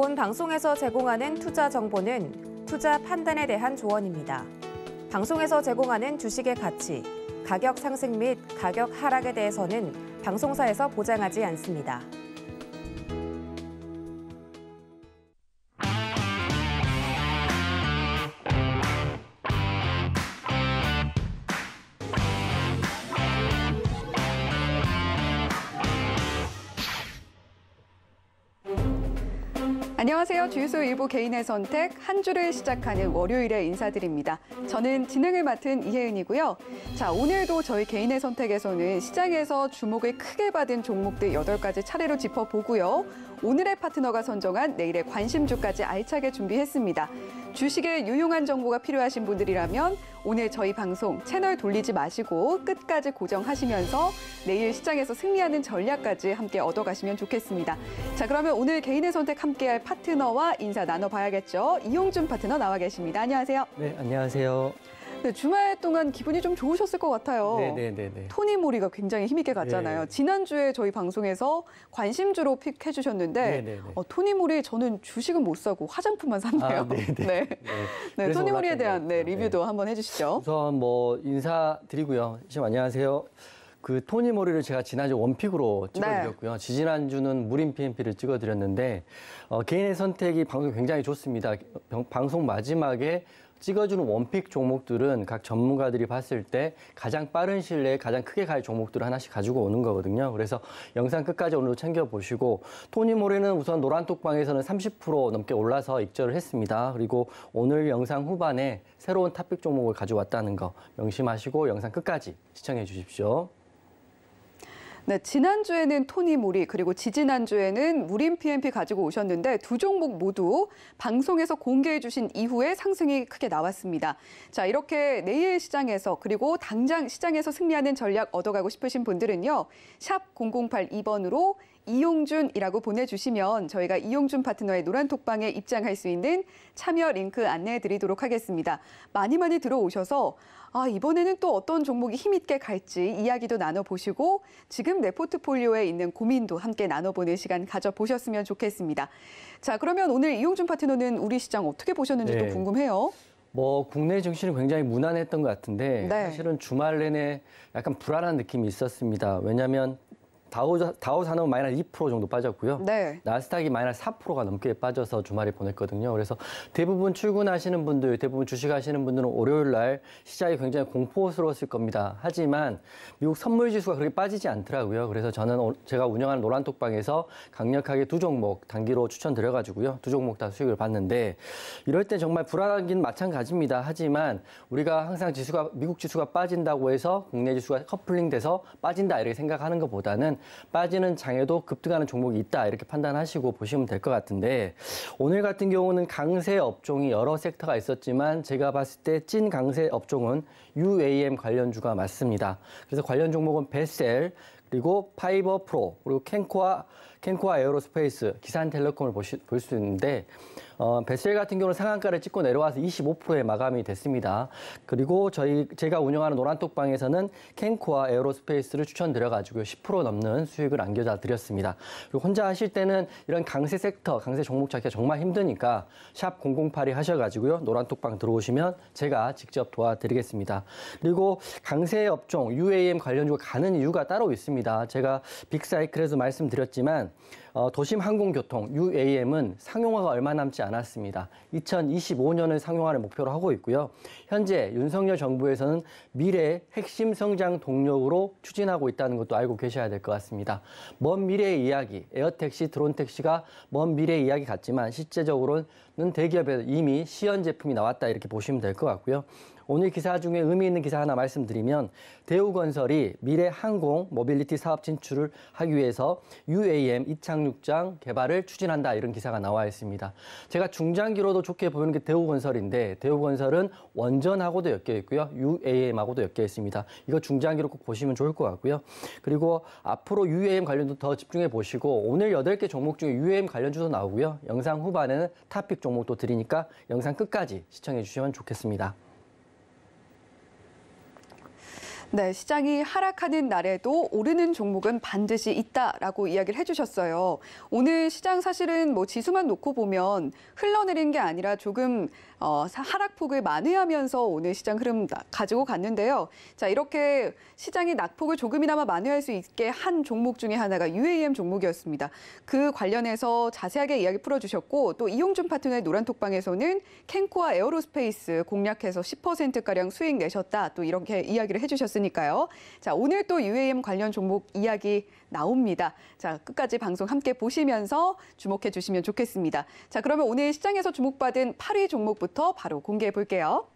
본 방송에서 제공하는 투자 정보는 투자 판단에 대한 조언입니다. 방송에서 제공하는 주식의 가치, 가격 상승 및 가격 하락에 대해서는 방송사에서 보장하지 않습니다. 안녕하세요. 주유소 일보 개인의 선택 한 주를 시작하는 월요일에 인사드립니다. 저는 진행을 맡은 이혜은이고요. 자, 오늘도 저희 개인의 선택에서는 시장에서 주목을 크게 받은 종목들 8가지 차례로 짚어보고요. 오늘의 파트너가 선정한 내일의 관심주까지 알차게 준비했습니다. 주식에 유용한 정보가 필요하신 분들이라면 오늘 저희 방송 채널 돌리지 마시고 끝까지 고정하시면서 내일 시장에서 승리하는 전략까지 함께 얻어가시면 좋겠습니다. 자, 그러면 오늘 개인의 선택 함께할 파트너와 인사 나눠봐야겠죠. 이용준 파트너 나와 계십니다. 안녕하세요. 네, 안녕하세요. 네, 주말 동안 기분이 좀 좋으셨을 것 같아요. 네. 토니 모리가 굉장히 힘있게 갔잖아요. 네. 지난주에 저희 방송에서 관심주로 픽해 주셨는데 네. 토니 모리 저는 주식은 못 사고 화장품만 샀네요. 네, 토니 모리에 대한 리뷰도 한번 해주시죠. 우선 인사드리고요. 시험 안녕하세요. 그 토니 모리를 제가 지난주 원픽으로 찍어드렸고요. 지지난주는 무림 PMP를 찍어드렸는데 개인의 선택이 방송이 굉장히 좋습니다. 방송 마지막에 찍어주는 원픽 종목들은 각 전문가들이 봤을 때 가장 빠른 시일 내에 가장 크게 갈 종목들을 하나씩 가지고 오는 거거든요. 그래서 영상 끝까지 오늘도 챙겨보시고 토니 모리는 우선 노란톡방에서는 30% 넘게 올라서 익절을 했습니다. 그리고 오늘 영상 후반에 새로운 탑픽 종목을 가져왔다는 거 명심하시고 영상 끝까지 시청해 주십시오. 네, 지난주에는 토니 모리 그리고 지지난주에는 무림 PMP 가지고 오셨는데 두 종목 모두 방송에서 공개해 주신 이후에 상승이 크게 나왔습니다. 자, 이렇게 내일 시장에서 그리고 당장 시장에서 승리하는 전략 얻어가고 싶으신 분들은요. 샵 0082번으로 이용준이라고 보내주시면 저희가 이용준 파트너의 노란톡방에 입장할 수 있는 참여 링크 안내해 드리도록 하겠습니다. 많이 들어오셔서 이번에는 또 어떤 종목이 힘있게 갈지 이야기도 나눠보시고 지금 내 포트폴리오에 있는 고민도 함께 나눠보는 시간 가져보셨으면 좋겠습니다. 자, 그러면 오늘 이용준 파트너는 우리 시장 어떻게 보셨는지 또 궁금해요. 국내 증시는 굉장히 무난했던 것 같은데 사실은 주말 내내 약간 불안한 느낌이 있었습니다. 왜냐하면 다우 산업은 마이너스 2% 정도 빠졌고요. 나스닥이 마이너스 4%가 넘게 빠져서 주말에 보냈거든요. 그래서 대부분 출근하시는 분들, 대부분 주식하시는 분들은 월요일 날 시장이 굉장히 공포스러웠을 겁니다. 하지만 미국 선물 지수가 그렇게 빠지지 않더라고요. 그래서 저는 제가 운영하는 노란톡방에서 강력하게 두 종목 단기로 추천드려가지고요. 두 종목 다 수익을 봤는데 이럴 때 정말 불안하긴 마찬가지입니다. 하지만 우리가 항상 미국 지수가 빠진다고 해서 국내 지수가 커플링돼서 빠진다 이렇게 생각하는 것보다는 빠지는 장에도 급등하는 종목이 있다 이렇게 판단하시고 보시면 될 것 같은데 오늘 같은 경우는 강세 업종이 여러 섹터가 있었지만 제가 봤을 때 찐 강세 업종은 UAM 관련주가 맞습니다. 그래서 관련 종목은 베셀 그리고 파이버 프로 그리고 캔코아 에어로스페이스, 기산텔레콤을 볼 수 있는데 베셀 같은 경우는 상한가를 찍고 내려와서 25%에 마감이 됐습니다. 그리고 제가 운영하는 노란톡방에서는 캔코아 에어로스페이스를 추천드려가지고 10% 넘는 수익을 안겨다 드렸습니다. 그리고 혼자 하실 때는 이런 강세 섹터, 강세 종목 찾기가 정말 힘드니까 샵 0082 하셔가지고요. 노란톡방 들어오시면 제가 직접 도와드리겠습니다. 그리고 강세 업종, UAM 관련주가 가는 이유가 따로 있습니다. 제가 빅사이클에서 말씀드렸지만 도심 항공교통 UAM은 상용화가 얼마 남지 않았습니다. 2025년을 상용화를 목표로 하고 있고요. 현재 윤석열 정부에서는 미래 핵심 성장 동력으로 추진하고 있다는 것도 알고 계셔야 될 것 같습니다. 먼 미래의 이야기, 에어택시, 드론택시가 먼 미래의 이야기 같지만 실제적으로는 대기업에서 이미 시연 제품이 나왔다 이렇게 보시면 될 것 같고요. 오늘 기사 중에 의미 있는 기사 하나 말씀드리면 대우건설이 미래 항공 모빌리티 사업 진출을 하기 위해서 UAM 이착륙장 개발을 추진한다 이런 기사가 나와 있습니다. 제가 중장기로도 좋게 보이는 게 대우건설인데 대우건설은 원전하고도 엮여 있고요. UAM하고도 엮여 있습니다. 이거 중장기로 꼭 보시면 좋을 것 같고요. 그리고 앞으로 UAM 관련도 더 집중해 보시고 오늘 8개 종목 중에 UAM 관련주도 나오고요. 영상 후반에는 탑픽 종목도 드리니까 영상 끝까지 시청해 주시면 좋겠습니다. 네, 시장이 하락하는 날에도 오르는 종목은 반드시 있다라고 이야기를 해주셨어요. 오늘 시장 사실은 뭐 지수만 놓고 보면 흘러내린 게 아니라 조금 하락폭을 만회하면서 오늘 시장 흐름 가지고 갔는데요. 자, 이렇게 시장이 낙폭을 조금이나마 만회할 수 있게 한 종목 중에 하나가 UAM 종목이었습니다. 그 관련해서 자세하게 이야기 풀어주셨고 또 이용준 파트너의 노란톡방에서는 캔코와 에어로스페이스 공략해서 10%가량 수익 내셨다. 또 이렇게 이야기를 해주셨으니까요. 자, 오늘 또 UAM 관련 종목 이야기 나옵니다. 자, 끝까지 방송 함께 보시면서 주목해 주시면 좋겠습니다. 자, 그러면 오늘 시장에서 주목받은 8위 종목부터 바로 공개해 볼게요.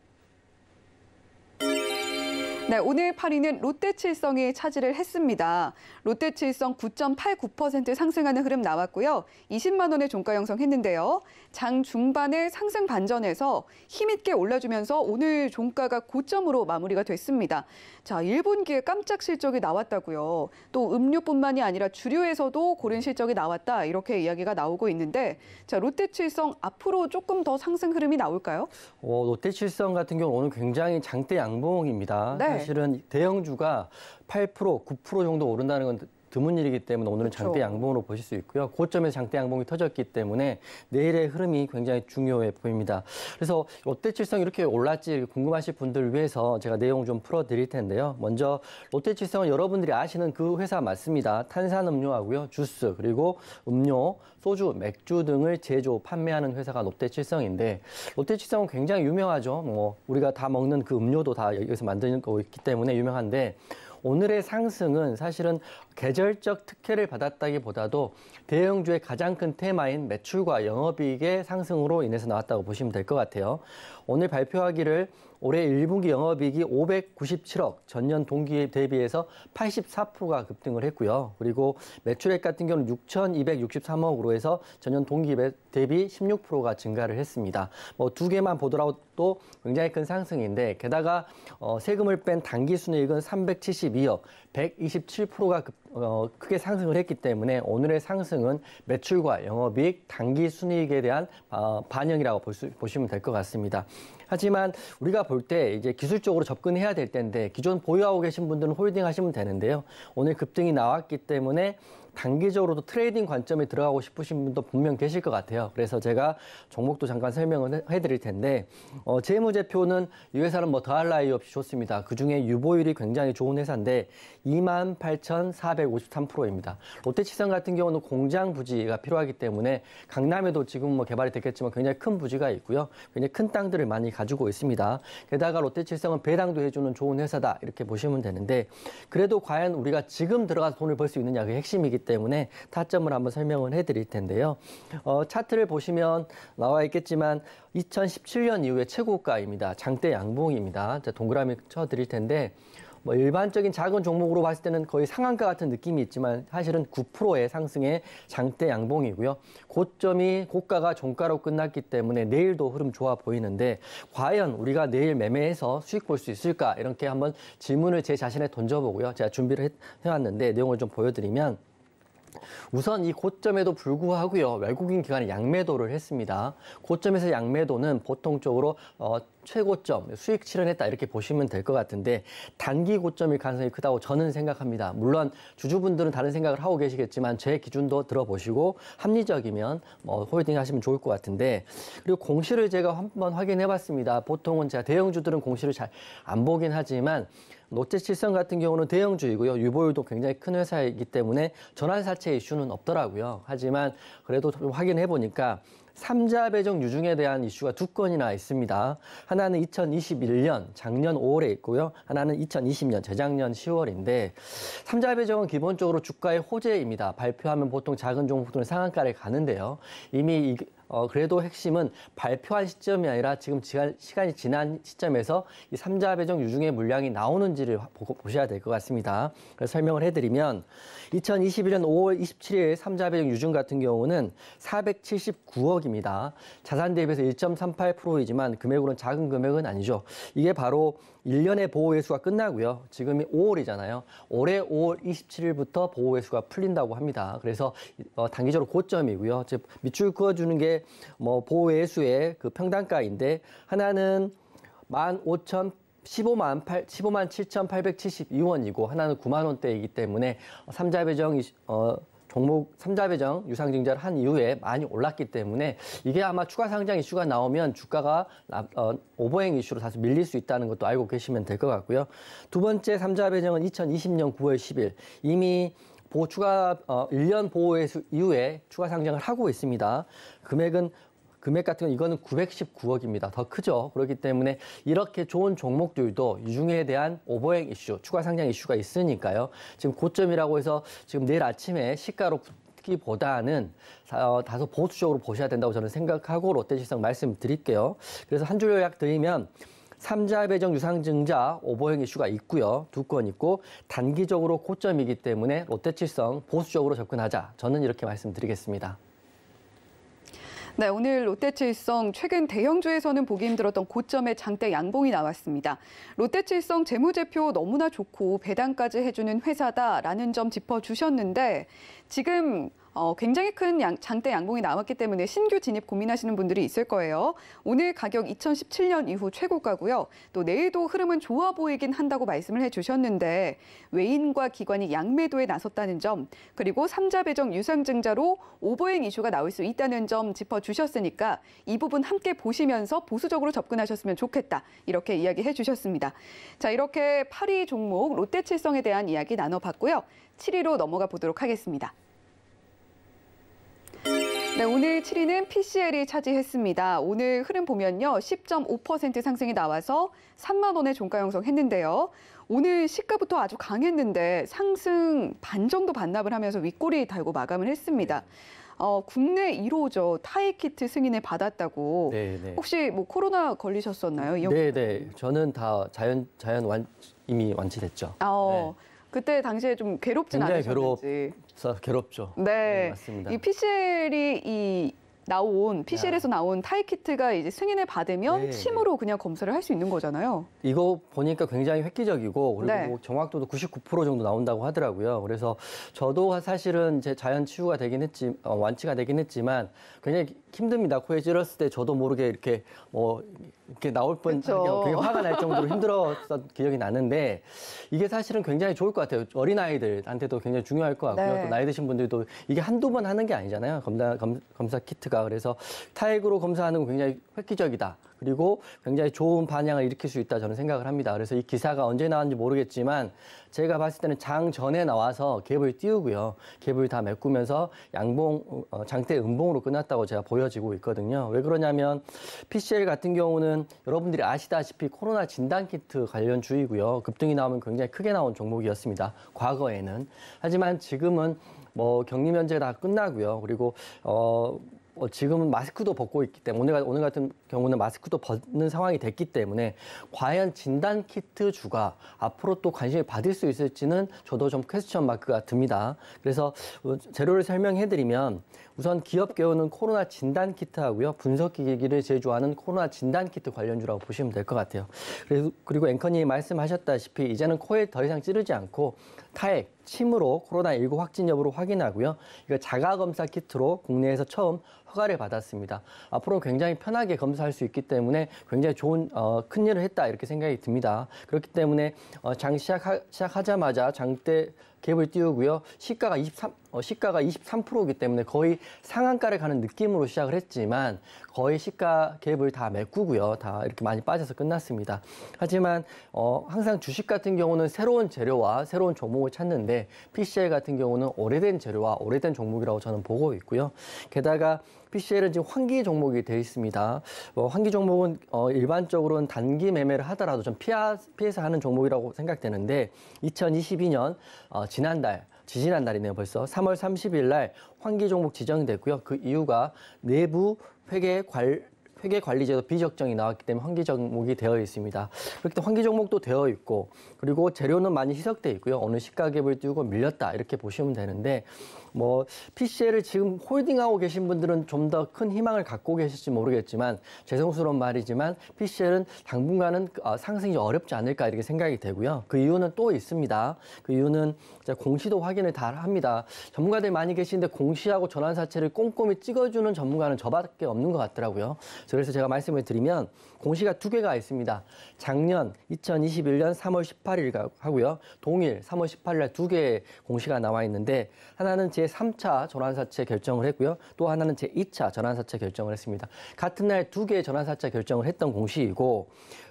네, 오늘 8위는 롯데칠성이 차지를 했습니다. 롯데칠성 9.89% 상승하는 흐름 나왔고요. 20만 원의 종가 형성했는데요. 장 중반에 상승 반전에서 힘있게 올라주면서 오늘 종가가 고점으로 마무리가 됐습니다. 자, 1분기에 깜짝 실적이 나왔다고요. 또 음료뿐만이 아니라 주류에서도 고른 실적이 나왔다. 이렇게 이야기가 나오고 있는데 자, 롯데칠성 앞으로 조금 더 상승 흐름이 나올까요? 롯데칠성 같은 경우는 오늘 굉장히 장대 양봉입니다. 네. 사실은 대형주가 8%, 9% 정도 오른다는 건 드문 일이기 때문에 오늘은 그렇죠. 장대 양봉으로 보실 수 있고요. 고점에서 장대 양봉이 터졌기 때문에 내일의 흐름이 굉장히 중요해 보입니다. 그래서 롯데칠성이 이렇게 올랐지 궁금하실 분들 위해서 제가 내용 좀 풀어드릴 텐데요. 먼저 롯데칠성은 여러분들이 아시는 그 회사 맞습니다. 탄산음료하고요. 주스, 그리고 음료, 소주, 맥주 등을 제조, 판매하는 회사가 롯데칠성인데 롯데칠성은 굉장히 유명하죠. 뭐 우리가 다 먹는 그 음료도 다 여기서 만드는 거 있기 때문에 유명한데 오늘의 상승은 사실은 계절적 특혜를 받았다기보다도 대형주의 가장 큰 테마인 매출과 영업이익의 상승으로 인해서 나왔다고 보시면 될 것 같아요. 오늘 발표하기를 올해 1분기 영업이익이 597억, 전년 동기 대비해서 84%가 급등을 했고요. 그리고 매출액 같은 경우는 6,263억으로 해서 전년 동기 대비 16%가 증가를 했습니다. 뭐 두 개만 보더라도 굉장히 큰 상승인데 게다가 세금을 뺀 당기순이익은 372억, 127%가 크게 상승을 했기 때문에 오늘의 상승은 매출과 영업이익, 당기순이익에 대한 반영이라고 보시면 될 것 같습니다. 하지만 우리가 볼 때 이제 기술적으로 접근해야 될 텐데 기존 보유하고 계신 분들은 홀딩 하시면 되는데요. 오늘 급등이 나왔기 때문에 단기적으로도 트레이딩 관점에 들어가고 싶으신 분도 분명 계실 것 같아요. 그래서 제가 종목도 잠깐 설명을 해드릴 텐데 재무제표는 이 회사는 뭐 더할 나위 없이 좋습니다. 그중에 유보율이 굉장히 좋은 회사인데 28,453%입니다. 롯데칠성 같은 경우는 공장 부지가 필요하기 때문에 강남에도 지금 뭐 개발이 됐겠지만 굉장히 큰 부지가 있고요. 굉장히 큰 땅들을 많이 가지고 있습니다. 게다가 롯데칠성은 배당도 해주는 좋은 회사다 이렇게 보시면 되는데 그래도 과연 우리가 지금 들어가서 돈을 벌 수 있느냐 그게 핵심이기 때문에 타점을 한번 설명을 해드릴 텐데요. 차트를 보시면 나와 있겠지만 2017년 이후에 최고가입니다. 장대 양봉입니다. 동그라미 쳐드릴 텐데 뭐 일반적인 작은 종목으로 봤을 때는 거의 상한가 같은 느낌이 있지만 사실은 9%의 상승의 장대 양봉이고요. 고가가 종가로 끝났기 때문에 내일도 흐름 좋아 보이는데 과연 우리가 내일 매매해서 수익 볼 수 있을까 이렇게 한번 질문을 제 자신에 던져보고요. 제가 준비를 해왔는데 내용을 좀 보여드리면 우선 이 고점에도 불구하고요. 외국인 기관이 양매도를 했습니다. 고점에서 양매도는 보통적으로 최고점, 수익 실현했다 이렇게 보시면 될 것 같은데 단기 고점일 가능성이 크다고 저는 생각합니다. 물론 주주분들은 다른 생각을 하고 계시겠지만 제 기준도 들어보시고 합리적이면 홀딩 하시면 좋을 것 같은데 그리고 공시를 제가 한번 확인해 봤습니다. 보통은 제가 대형주들은 공시를 잘 안 보긴 하지만 롯데칠성 같은 경우는 대형주이고요. 유보율도 굉장히 큰 회사이기 때문에 전환사채 이슈는 없더라고요. 하지만 그래도 좀 확인해 보니까 삼자 배정 유증에 대한 이슈가 두 건이나 있습니다. 하나는 2021년 작년 5월에 있고요. 하나는 2020년 재작년 10월인데 삼자 배정은 기본적으로 주가의 호재입니다. 발표하면 보통 작은 종목들은 상한가를 가는데요. 이미 그래도 핵심은 발표한 시점이 아니라 지금 시간이 지난 시점에서 이 삼자 배정 유증의 물량이 나오는지를 보셔야 될 것 같습니다. 그래서 설명을 해드리면 2021년 5월 27일 삼자 배정 유증 같은 경우는 479억입니다. 자산 대비해서 1.38%이지만 금액으로는 작은 금액은 아니죠. 이게 바로 1년의 보호회수가 끝나고요. 지금이 5월이잖아요. 올해 5월 27일부터 보호회수가 풀린다고 합니다. 그래서 단기적으로 고점이고요. 즉 밑줄 그어주는 게 보호회수의 그 평단가인데 하나는 15만 7,872원이고 하나는 9만 원대이기 때문에 삼자 배정 유상증자를 한 이후에 많이 올랐기 때문에 이게 아마 추가 상장 이슈가 나오면 주가가 오버행 이슈로 다소 밀릴 수 있다는 것도 알고 계시면 될 것 같고요. 두 번째 삼자 배정은 2020년 9월 10일 이미 1년 보호 이후에 추가 상장을 하고 있습니다. 금액 같은 건 이거는 919억입니다. 더 크죠. 그렇기 때문에 이렇게 좋은 종목들도 유중에 대한 오버행 이슈, 추가 상장 이슈가 있으니까요. 지금 고점이라고 해서 지금 내일 아침에 시가로 붙기보다는 다소 보수적으로 보셔야 된다고 저는 생각하고 롯데칠성 말씀드릴게요. 그래서 한 줄 요약 드리면 삼자 배정 유상증자 오버행 이슈가 있고요. 두 건 있고 단기적으로 고점이기 때문에 롯데칠성 보수적으로 접근하자. 저는 이렇게 말씀드리겠습니다. 네, 오늘 롯데칠성 최근 대형주에서는 보기 힘들었던 고점의 장대 양봉이 나왔습니다. 롯데칠성 재무제표 너무나 좋고 배당까지 해주는 회사다라는 점 짚어주셨는데 지금 굉장히 큰 장대 양봉이 나왔기 때문에 신규 진입 고민하시는 분들이 있을 거예요. 오늘 가격 2017년 이후 최고가고요. 또 내일도 흐름은 좋아 보이긴 한다고 말씀을 해주셨는데 외인과 기관이 양매도에 나섰다는 점 그리고 삼자 배정 유상증자로 오버행 이슈가 나올 수 있다는 점 짚어주셨으니까 이 부분 함께 보시면서 보수적으로 접근하셨으면 좋겠다. 이렇게 이야기해 주셨습니다. 자, 이렇게 8위 종목 롯데칠성에 대한 이야기 나눠봤고요. 7위로 넘어가 보도록 하겠습니다. 네, 오늘 7위는 PCL이 차지했습니다. 오늘 흐름 보면요. 10.5% 상승이 나와서 3만 원에 종가 형성했는데요. 오늘 시가부터 아주 강했는데 상승 반 정도 반납을 하면서 윗꼬리 달고 마감을 했습니다. 국내 1호죠. 타이키트 승인을 받았다고. 네네. 혹시 뭐 코로나 걸리셨었나요? 네네. 저는 다 이미 완치됐죠. 네. 그때 당시에 좀 괴롭진 않으셨는지. 괴롭죠. 네, 맞습니다. 이 PCL에서 나온 타이키트가 이제 승인을 받으면 침으로 그냥 검사를 할 수 있는 거잖아요. 이거 보니까 굉장히 획기적이고 그리고 네. 뭐 정확도도 99% 정도 나온다고 하더라고요. 그래서 저도 사실은 제 자연 치유가 완치가 되긴 했지만 굉장히 힘듭니다. 코에 찔렀을 때 저도 모르게 이렇게 나올 뻔 굉장히 화가 날 정도로 힘들었던 기억이 나는데 이게 사실은 굉장히 좋을 것 같아요. 어린아이들한테도 굉장히 중요할 것 같고요. 네. 또 나이 드신 분들도 이게 한두 번 하는 게 아니잖아요. 검사 키트가. 그래서 타액으로 검사하는 건 굉장히 획기적이다. 그리고 굉장히 좋은 반향을 일으킬 수 있다 저는 생각을 합니다. 그래서 이 기사가 언제 나왔는지 모르겠지만 제가 봤을 때는 장 전에 나와서 갭을 띄우고요. 갭을 다 메꾸면서 장대 음봉으로 끝났다고 제가 보여지고 있거든요. 왜 그러냐면 PCL 같은 경우는 여러분들이 아시다시피 코로나 진단키트 관련 주이고요. 급등이 나오면 굉장히 크게 나온 종목이었습니다. 과거에는. 하지만 지금은 격리 면제 다 끝나고요. 그리고 지금은 마스크도 벗고 있기 때문에 오늘 같은 경우는 마스크도 벗는 상황이 됐기 때문에 과연 진단키트 주가 앞으로 또 관심을 받을 수 있을지는 저도 좀 퀘스천 마크가 듭니다. 그래서 재료를 설명해드리면 우선 기업계우는 코로나 진단키트하고요. 분석기기를 제조하는 코로나 진단키트 관련주라고 보시면 될 것 같아요. 그리고 앵커님이 말씀하셨다시피 이제는 코에 더 이상 찌르지 않고 타액, 침으로 코로나19 확진 여부를 확인하고요. 이거 자가검사 키트로 국내에서 처음 허가를 받았습니다. 앞으로 굉장히 편하게 검사할 수 있기 때문에 굉장히 좋은 큰 일을 했다 이렇게 생각이 듭니다. 그렇기 때문에 장 시작하자마자 장대 갭을 띄우고요. 시가가 23%이기 때문에 거의 상한가를 가는 느낌으로 시작을 했지만 거의 시가 갭을 다 메꾸고요. 다 이렇게 많이 빠져서 끝났습니다. 하지만 항상 주식 같은 경우는 새로운 재료와 새로운 종목을 찾는데 PCL 같은 경우는 오래된 재료와 오래된 종목이라고 저는 보고 있고요. 게다가 PCL은 지금 환기 종목이 되어 있습니다. 환기 종목은 일반적으로는 단기 매매를 하더라도 좀 피해서 하는 종목이라고 생각되는데 2022년 지지난달이네요. 벌써 3월 30일 날 환기 종목 지정이 됐고요. 그 이유가 내부 회계관리제도 비적정이 나왔기 때문에 환기 종목이 되어 있습니다. 그렇기 때문에 환기 종목도 되어 있고 그리고 재료는 많이 희석돼 있고요. 어느 시가 갭을 띄우고 밀렸다 이렇게 보시면 되는데 PCL을 지금 홀딩하고 계신 분들은 좀 더 큰 희망을 갖고 계실지 모르겠지만 죄송스러운 말이지만 PCL은 당분간은 상승이 어렵지 않을까 이렇게 생각이 되고요. 그 이유는 또 있습니다. 그 이유는 공시도 확인을 다 합니다. 전문가들 많이 계시는데 공시하고 전환사채를 꼼꼼히 찍어주는 전문가는 저밖에 없는 것 같더라고요. 그래서 그래서 제가 말씀을 드리면 공시가 2개가 있습니다. 작년 2021년 3월 18일 하고요. 동일 3월 18일 날 2개의 공시가 나와 있는데 하나는 제3차 전환사채 결정을 했고요. 또 하나는 제2차 전환사채 결정을 했습니다. 같은 날 2개의 전환사채 결정을 했던 공시이고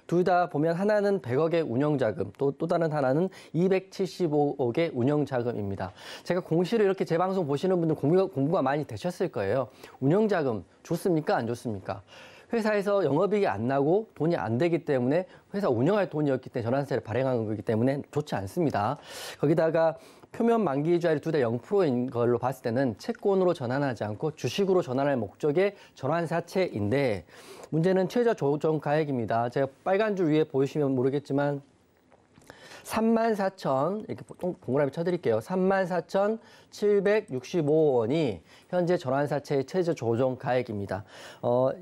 둘 다 보면 하나는 100억의 운영자금, 또 다른 하나는 275억의 운영자금입니다. 제가 공시를 이렇게 제 방송 보시는 분들 공부가 많이 되셨을 거예요. 운영자금 좋습니까? 안 좋습니까? 회사에서 영업이익이 안 나고 돈이 안 되기 때문에 회사 운영할 돈이었기 때문에 전환세를 발행한 거기 때문에 좋지 않습니다. 거기다가 표면 만기 이자율이 둘 다 0%인 걸로 봤을 때는 채권으로 전환하지 않고 주식으로 전환할 목적의 전환사채인데 문제는 최저 조정 가액입니다. 제가 빨간 줄 위에 보이시면 모르겠지만 34,000 이렇게 동그라미 쳐드릴게요. 34,765원이 현재 전환사채의 최저 조정 가액입니다.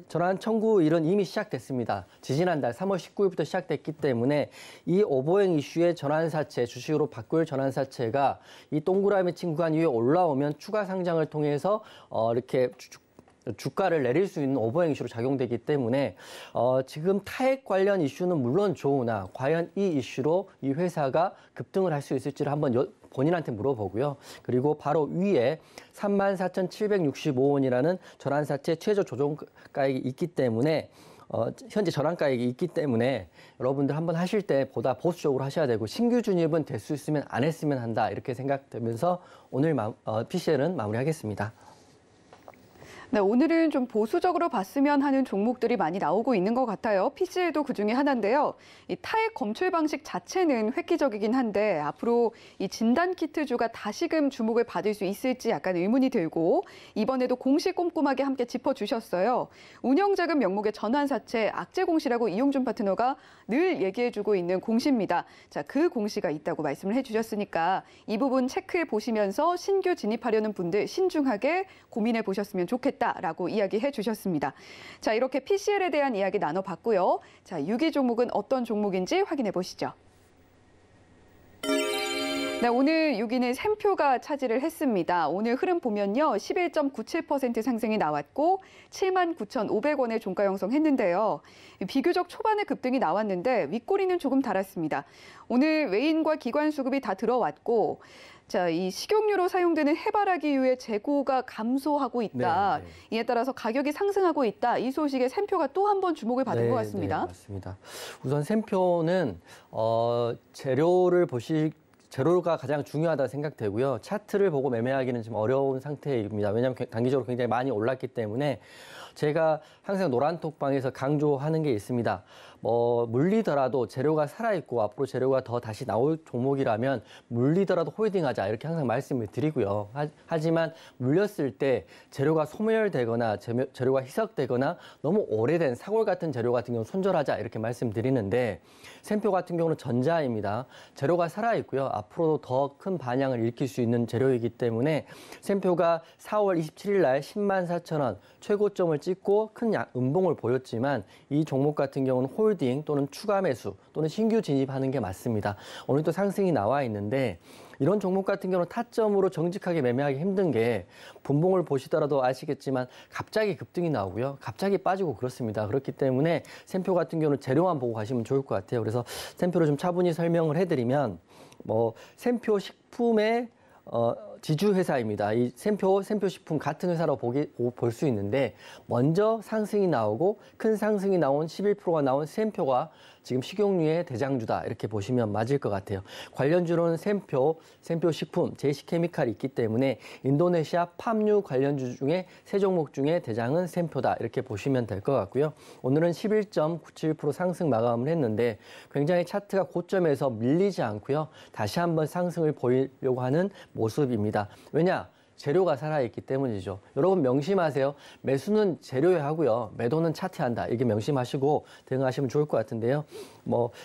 전환 청구일은 이미 시작됐습니다. 지지난달 3월 19일부터 시작됐기 때문에 이 오보행 이슈의 전환사채, 주식으로 바꿀 전환사채가 이 동그라미 친 구간 위에 올라오면 추가 상장을 통해서 이렇게 주가를 내릴 수 있는 오버행 이슈로 작용되기 때문에 지금 타액 관련 이슈는 물론 좋으나 과연 이 이슈로 이 회사가 급등을 할 수 있을지를 한번 본인한테 물어보고요. 그리고 바로 위에 34,765원이라는 전환사채 최저 조정가액이 있기 때문에 현재 전환가액이 있기 때문에 여러분들 한번 하실 때 보다 보수적으로 하셔야 되고 신규 진입은 될 수 있으면 안 했으면 한다 이렇게 생각되면서 오늘 PCL은 마무리하겠습니다. 네, 오늘은 좀 보수적으로 봤으면 하는 종목들이 많이 나오고 있는 것 같아요. PCL도 그중에 하나인데요. 이 타액 검출 방식 자체는 획기적이긴 한데 앞으로 이 진단키트주가 다시금 주목을 받을 수 있을지 약간 의문이 들고 이번에도 공시 꼼꼼하게 함께 짚어주셨어요. 운영자금 명목의 전환사채 악재공시라고 이용준 파트너가 늘 얘기해주고 있는 공시입니다. 자, 그 공시가 있다고 말씀을 해주셨으니까 이 부분 체크해 보시면서 신규 진입하려는 분들 신중하게 고민해 보셨으면 좋겠다. 라고 이야기해 주셨습니다. 자, 이렇게 PCL에 대한 이야기 나눠봤고요. 자, 6위 종목은 어떤 종목인지 확인해 보시죠. 네, 오늘 6위는 샘표가 차지를 했습니다. 오늘 흐름 보면요. 11.97% 상승이 나왔고 79,500원의 종가 형성했는데요. 비교적 초반에 급등이 나왔는데 윗꼬리는 조금 달았습니다. 오늘 외인과 기관 수급이 다 들어왔고 자, 이 식용유로 사용되는 해바라기유의 재고가 감소하고 있다. 네, 네. 이에 따라서 가격이 상승하고 있다. 이 소식에 샘표가 또 한 번 주목을 받은 것 같습니다. 네, 맞습니다. 우선 샘표는 재료가 가장 중요하다 생각되고요. 차트를 보고 매매하기는 좀 어려운 상태입니다. 왜냐하면 단기적으로 굉장히 많이 올랐기 때문에 제가 항상 노란톡방에서 강조하는 게 있습니다. 물리더라도 재료가 살아있고 앞으로 재료가 더 다시 나올 종목이라면 물리더라도 홀딩하자 이렇게 항상 말씀을 드리고요. 하지만 물렸을 때 재료가 소멸되거나 재료가 희석되거나 너무 오래된 사골 같은 재료 같은 경우는 손절하자 이렇게 말씀드리는데 샘표 같은 경우는 전자입니다. 재료가 살아있고요. 앞으로도 더 큰 반향을 일으킬 수 있는 재료이기 때문에 샘표가 4월 27일 날 104,000원 최고점을 찍고 큰 음봉을 보였지만 이 종목 같은 경우는 홀딩 또는 추가 매수 또는 신규 진입하는 게 맞습니다. 오늘 또 상승이 나와 있는데 이런 종목 같은 경우는 타점으로 정직하게 매매하기 힘든 게 분봉을 보시더라도 아시겠지만 갑자기 급등이 나오고요. 갑자기 빠지고 그렇습니다. 그렇기 때문에 샘표 같은 경우는 재료만 보고 가시면 좋을 것 같아요. 그래서 샘표를 좀 차분히 설명을 해드리면 샘표 식품의 지주회사입니다. 이 샘표 식품 같은 회사로 볼 수 있는데 먼저 상승이 나오고 큰 상승이 나온 11%가 나온 샘표가 지금 식용유의 대장주다 이렇게 보시면 맞을 것 같아요. 관련주로는 샘표 식품, 제시케미칼이 있기 때문에 인도네시아 팜유 관련주 중에 세 종목 중에 대장은 샘표다 이렇게 보시면 될 것 같고요. 오늘은 11.97% 상승 마감을 했는데 굉장히 차트가 고점에서 밀리지 않고요. 다시 한번 상승을 보이려고 하는 모습입니다. 왜냐? 재료가 살아있기 때문이죠. 여러분 명심하세요. 매수는 재료에 하고요. 매도는 차트에 한다. 이게 명심하시고 대응하시면 좋을 것 같은데요.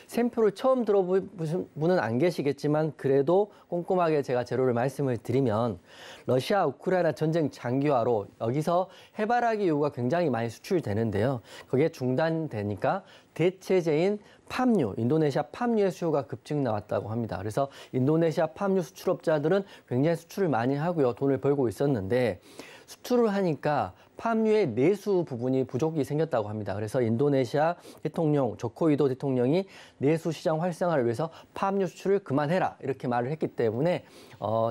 샘표를 처음 들어보신 분은 안 계시겠지만 그래도 꼼꼼하게 제가 재료를 말씀을 드리면 러시아 우크라이나 전쟁 장기화로 여기서 해바라기유가 굉장히 많이 수출되는데요. 그게 중단되니까 대체제인 팜유, 인도네시아 팜유의 수요가 급증 나왔다고 합니다. 그래서 인도네시아 팜유 수출업자들은 굉장히 수출을 많이 하고요. 돈을 벌고 있었는데 수출을 하니까 팜유의 내수 부분이 부족이 생겼다고 합니다. 그래서 인도네시아 대통령 조코위도 대통령이 내수 시장 활성화를 위해서 팜유 수출을 그만해라 이렇게 말을 했기 때문에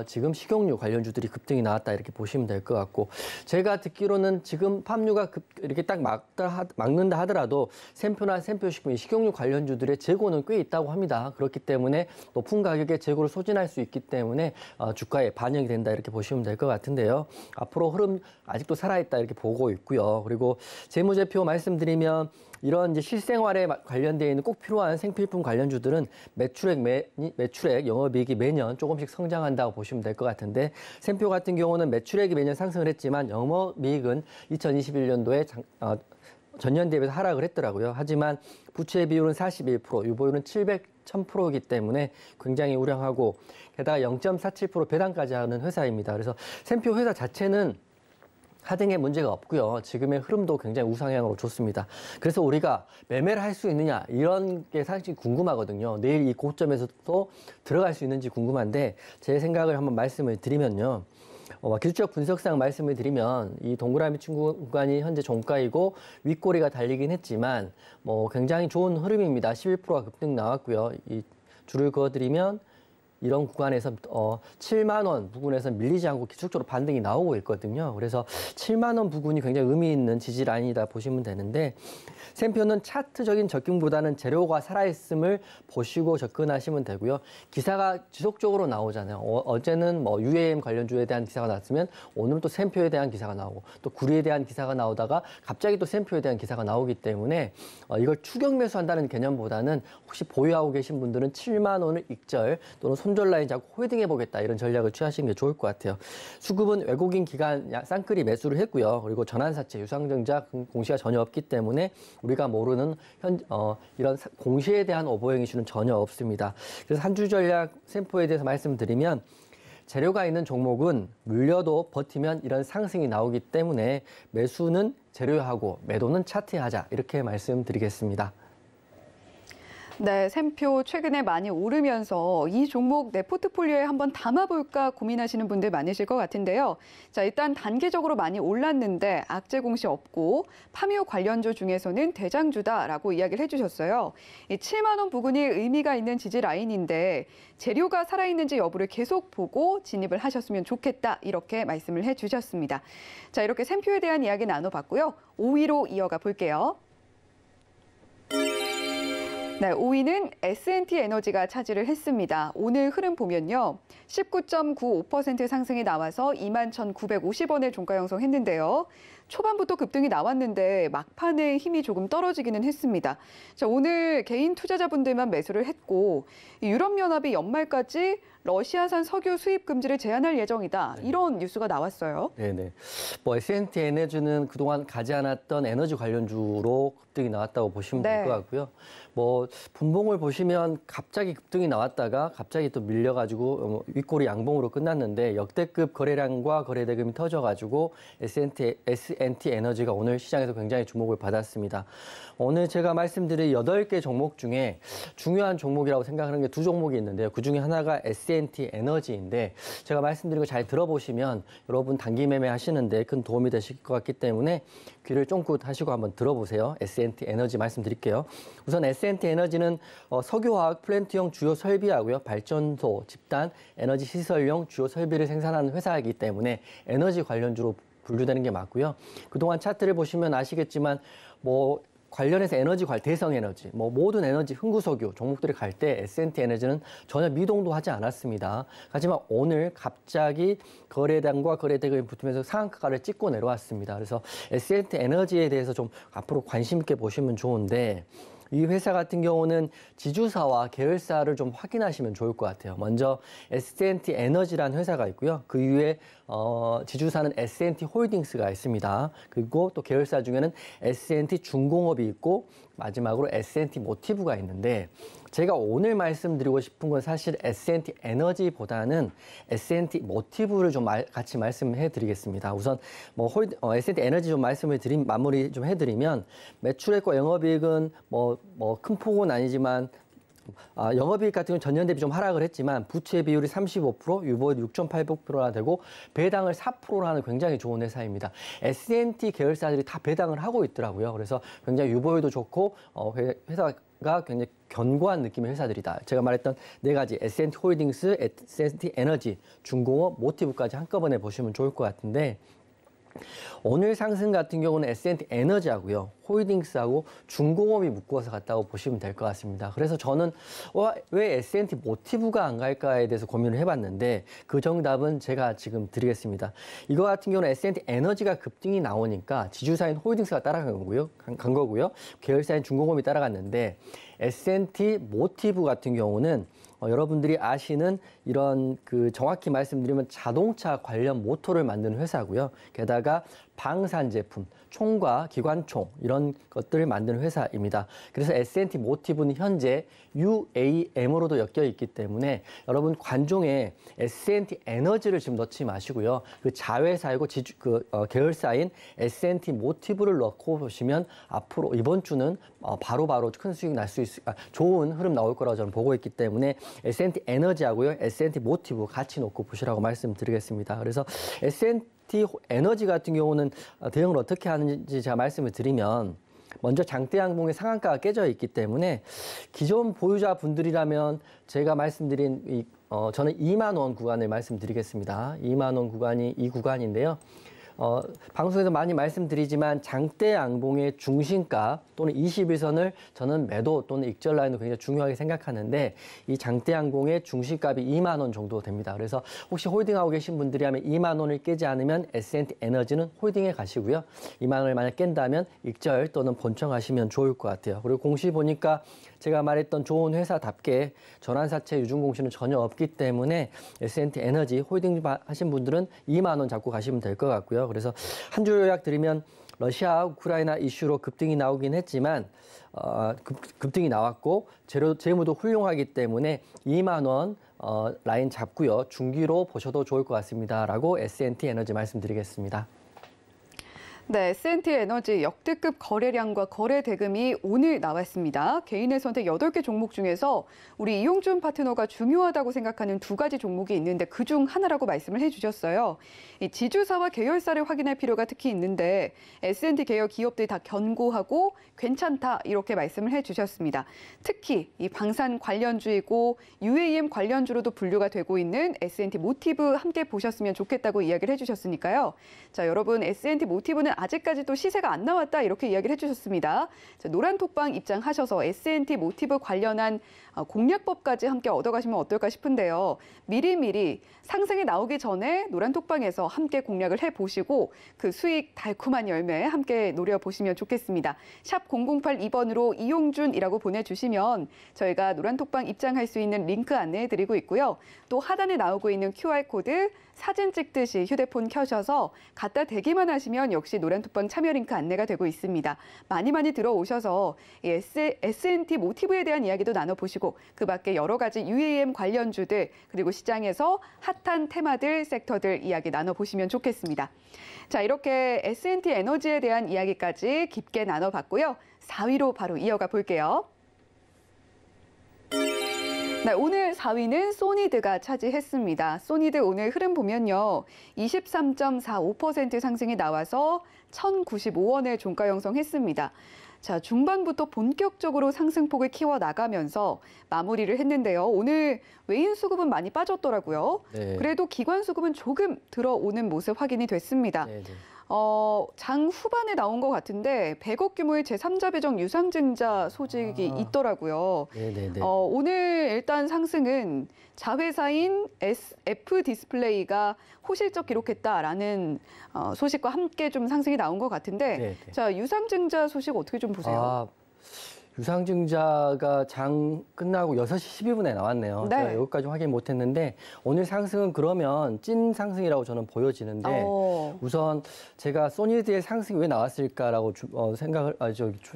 지금 식용유 관련주들이 급등이 나왔다 이렇게 보시면 될 것 같고, 제가 듣기로는 지금 팜유가 이렇게 딱 막는다 하더라도 샘표나 샘표식품, 식용유 관련주들의 재고는 꽤 있다고 합니다. 그렇기 때문에 높은 가격에 재고를 소진할 수 있기 때문에 주가에 반영이 된다 이렇게 보시면 될 것 같은데요. 앞으로 흐름 아직도 살아있다 이렇게 보고 있고요. 그리고 재무제표 말씀드리면 이런 이제 실생활에 관련되어 있는 꼭 필요한 생필품 관련주들은 매출액, 영업이익이 매년 조금씩 성장한다고 보시면 될 것 같은데, 샘표 같은 경우는 매출액이 매년 상승을 했지만 영업이익은 2021년도에 전년 대비해서 하락을 했더라고요. 하지만 부채 비율은 41%, 유보율은 1000%이기 때문에 굉장히 우량하고, 게다가 0.47% 배당까지 하는 회사입니다. 그래서 샘표 회사 자체는 하등에 문제가 없고요. 지금의 흐름도 굉장히 우상향으로 좋습니다. 그래서 우리가 매매를 할 수 있느냐 이런 게 사실 궁금하거든요. 내일 이 고점에서도 들어갈 수 있는지 궁금한데, 제 생각을 한번 말씀을 드리면요. 기술적 분석상 말씀을 드리면 이 동그라미 친 구간이 현재 종가이고 윗꼬리가 달리긴 했지만 굉장히 좋은 흐름입니다. 11%가 급등 나왔고요. 이 줄을 그어드리면 이런 구간에서 7만 원 부근에서 밀리지 않고 기술적으로 반등이 나오고 있거든요. 그래서 7만 원 부근이 굉장히 의미 있는 지지 라인이다 보시면 되는데, 샘표는 차트적인 접근보다는 재료가 살아있음을 보시고 접근하시면 되고요. 기사가 지속적으로 나오잖아요. 어제는 UAM 관련주에 대한 기사가 나왔으면 오늘은 또 샘표에 대한 기사가 나오고, 또 구리에 대한 기사가 나오다가 갑자기 또 샘표에 대한 기사가 나오기 때문에 이걸 추격 매수한다는 개념보다는 혹시 보유하고 계신 분들은 7만 원을 익절 또는 손절 라인 잡고 홀딩해보겠다 이런 전략을 취하시는 게 좋을 것 같아요. 수급은 외국인 기관 쌍끌이 매수를 했고요. 그리고 전환사채, 유상증자 공시가 전혀 없기 때문에 우리가 모르는 이런 공시에 대한 오버행 이슈는 전혀 없습니다. 그래서 한 주 전략 샘표에 대해서 말씀드리면, 재료가 있는 종목은 물려도 버티면 이런 상승이 나오기 때문에 매수는 재료하고 매도는 차트에 하자 이렇게 말씀드리겠습니다. 네, 샘표 최근에 많이 오르면서 이 종목 내 포트폴리오에 한번 담아볼까 고민하시는 분들 많으실 것 같은데요. 자, 일단 단기적으로 많이 올랐는데 악재 공시 없고 팜유 관련주 중에서는 대장주다라고 이야기를 해주셨어요. 이 7만 원 부근이 의미가 있는 지지 라인인데 재료가 살아있는지 여부를 계속 보고 진입을 하셨으면 좋겠다 이렇게 말씀을 해주셨습니다. 자, 이렇게 샘표에 대한 이야기 나눠봤고요. 5위로 이어가 볼게요. 네, 5위는 S&T 에너지가 차지를 했습니다. 오늘 흐름 보면요. 19.95% 상승이 나와서 21,950원에 종가 형성했는데요. 초반부터 급등이 나왔는데 막판에 힘이 조금 떨어지기는 했습니다. 자, 오늘 개인 투자자분들만 매수를 했고 유럽연합이 연말까지 러시아산 석유 수입 금지를 제한할 예정이다. 이런 뉴스가 나왔어요. 네네. S&T 에너지는 그동안 가지 않았던 에너지 관련주로 급등이 나왔다고 보시면 될 것 같고요. 분봉을 보시면 갑자기 급등이 나왔다가 갑자기 또 밀려가지고 윗꼬리 양봉으로 끝났는데 역대급 거래량과 거래대금이 터져가지고 S&T 에너지가 오늘 시장에서 굉장히 주목을 받았습니다. 오늘 제가 말씀드린 8개 종목 중에 중요한 종목이라고 생각하는 게 2종목이 있는데요. 그중에 하나가 S&T 에너지인데, 제가 말씀드린 거 잘 들어보시면 여러분 단기 매매 하시는데 큰 도움이 되실 것 같기 때문에 귀를 쫑긋 하시고 한번 들어보세요. S&T 에너지 말씀드릴게요. 우선 S&T 에너지는 석유화학 플랜트용 주요 설비하고요. 발전소, 집단, 에너지 시설용 주요 설비를 생산하는 회사이기 때문에 에너지 관련주로 분류되는 게 맞고요. 그동안 차트를 보시면 아시겠지만 관련해서 대성 에너지, 모든 에너지, 흥구석유 종목들이 갈 때 S&T 에너지는 전혀 미동도 하지 않았습니다. 하지만 오늘 갑자기 거래량과 거래대금이 붙으면서 상한가를 찍고 내려왔습니다. 그래서 S&T 에너지에 대해서 좀 앞으로 관심 있게 보시면 좋은데, 이 회사 같은 경우는 지주사와 계열사를 좀 확인하시면 좋을 것 같아요. 먼저 S&T 에너지라는 회사가 있고요. 그 이후에 지주사는 S&T 홀딩스가 있습니다. 그리고 또 계열사 중에는 S&T 중공업이 있고 마지막으로 S&T 모티브가 있는데, 제가 오늘 말씀드리고 싶은 건 사실 S&T 에너지보다는 S&T 모티브를 좀 같이 말씀해 드리겠습니다. 우선 S&T 에너지 좀 마무리 좀 해드리면, 매출액과 영업이익은 큰 폭은 아니지만 영업이익 같은 경우는 전년 대비 좀 하락을 했지만 부채 비율이 35%, 유보율 6.86%나 되고 배당을 4%로 하는 굉장히 좋은 회사입니다. S&T 계열사들이 다 배당을 하고 있더라고요. 그래서 굉장히 유보율도 좋고 회사가 굉장히 견고한 느낌의 회사들이다. 제가 말했던 네 가지 S&T 홀딩스, S&T 에너지, 중공업, 모티브까지 한꺼번에 보시면 좋을 것 같은데 오늘 상승 같은 경우는 S&T 에너지하고요, 홀딩스하고 중공업이 묶어서 갔다고 보시면 될 것 같습니다. 그래서 저는 왜 S&T 모티브가 안 갈까에 대해서 고민을 해봤는데 그 정답은 제가 지금 드리겠습니다. 이거 같은 경우는 S&T 에너지가 급등이 나오니까 지주사인 홀딩스가 따라간 거고요. 계열사인 중공업이 따라갔는데 S&T 모티브 같은 경우는 여러분들이 아시는 이런 정확히 말씀드리면 자동차 관련 모터를 만드는 회사고요. 게다가 방산 제품, 총과 기관총 이런 것들을 만드는 회사입니다. 그래서 S&T 모티브는 현재 UAM으로도 엮여 있기 때문에 여러분 관종에 S&T 에너지를 지금 넣지 마시고요. 그 자회사이고 계열사인 S&T 모티브를 넣고 보시면 앞으로 이번 주는 바로바로 큰 수익 날 수 좋은 흐름 나올 거라고 저는 보고 있기 때문에 S&T 에너지하고요, S&T 모티브 같이 놓고 보시라고 말씀드리겠습니다. 그래서 S&T 에너지 같은 경우는 대응을 어떻게 하는지 제가 말씀을 드리면 먼저 장대항공의 상한가가 깨져 있기 때문에 기존 보유자분들이라면 제가 말씀드린 저는 2만 원 구간을 말씀드리겠습니다. 2만 원 구간이 이 구간인데요. 방송에서 많이 말씀드리지만 장대양봉의 중심가 또는 21선을 저는 매도 또는 익절 라인도 굉장히 중요하게 생각하는데 이 장대양봉의 중심값이 2만 원 정도 됩니다. 그래서 혹시 홀딩하고 계신 분들이라면 2만 원을 깨지 않으면 S&T 에너지는 홀딩에 가시고요. 2만 원을 만약 깬다면 익절 또는 본청하시면 좋을 것 같아요. 그리고 공시 보니까 제가 말했던 좋은 회사답게 전환사채 유증공시는 전혀 없기 때문에 S&T 에너지 홀딩 하신 분들은 2만 원 잡고 가시면 될 것 같고요. 그래서 한 줄 요약 드리면 러시아, 우크라이나 이슈로 급등이 나오긴 했지만 급등이 나왔고 재무도 훌륭하기 때문에 2만 원 라인 잡고요. 중기로 보셔도 좋을 것 같습니다라고 S&T 에너지 말씀드리겠습니다. 네, S&T 에너지 역대급 거래량과 거래 대금이 오늘 나왔습니다. 개인의 선택 8개 종목 중에서 우리 이용준 파트너가 중요하다고 생각하는 2가지 종목이 있는데 그중 하나라고 말씀을 해주셨어요. 이 지주사와 계열사를 확인할 필요가 특히 있는데 S&T 계열 기업들이 다 견고하고 괜찮다 이렇게 말씀을 해주셨습니다. 특히 이 방산 관련주이고 UAM 관련주로도 분류가 되고 있는 S&T 모티브 함께 보셨으면 좋겠다고 이야기를 해주셨으니까요. 자, 여러분 S&T 모티브는 아직까지 또 시세가 안 나왔다 이렇게 이야기를 해주셨습니다. 자, 노란톡방 입장하셔서 S&T 모티브 관련한 공략법까지 함께 얻어가시면 어떨까 싶은데요. 미리미리 상승이 나오기 전에 노란톡방에서 함께 공략을 해보시고 그 수익 달콤한 열매 함께 노려보시면 좋겠습니다. 샵 0082번으로 이용준이라고 보내주시면 저희가 노란톡방 입장할 수 있는 링크 안내해드리고 있고요. 또 하단에 나오고 있는 QR코드 사진 찍듯이 휴대폰 켜셔서 갖다 대기만 하시면 역시 노란톡방 참여 링크 안내가 되고 있습니다. 많이 들어오셔서 S&T 모티브에 대한 이야기도 나눠보시고 그 밖에 여러 가지 UAM 관련주들 그리고 시장에서 핫한 테마들, 섹터들 이야기 나눠보시면 좋겠습니다. 자, 이렇게 S&T 에너지에 대한 이야기까지 깊게 나눠봤고요. 4위로 바로 이어가 볼게요. 네, 오늘 4위는 소니드가 차지했습니다. 소니드 오늘 흐름 보면요. 23.45% 상승이 나와서 1,095원을 종가 형성했습니다. 자, 중반부터 본격적으로 상승폭을 키워나가면서 마무리를 했는데요. 오늘 외인 수급은 많이 빠졌더라고요. 네. 그래도 기관 수급은 조금 들어오는 모습 확인이 됐습니다. 네. 장 후반에 나온 것 같은데 100억 규모의 제3자 배정 유상증자 소식이 있더라고요. 네네네. 오늘 일단 상승은 자회사인 F 디스플레이가 호실적 기록했다라는 소식과 함께 좀 상승이 나온 것 같은데 네네. 자, 유상증자 소식 어떻게 좀 보세요? 유상증자가 장 끝나고 6시 12분에 나왔네요. 네. 제가 여기까지 확인 못했는데 오늘 상승은 그러면 찐 상승이라고 저는 보여지는데 우선 제가 소니드의 상승이 왜 나왔을까라고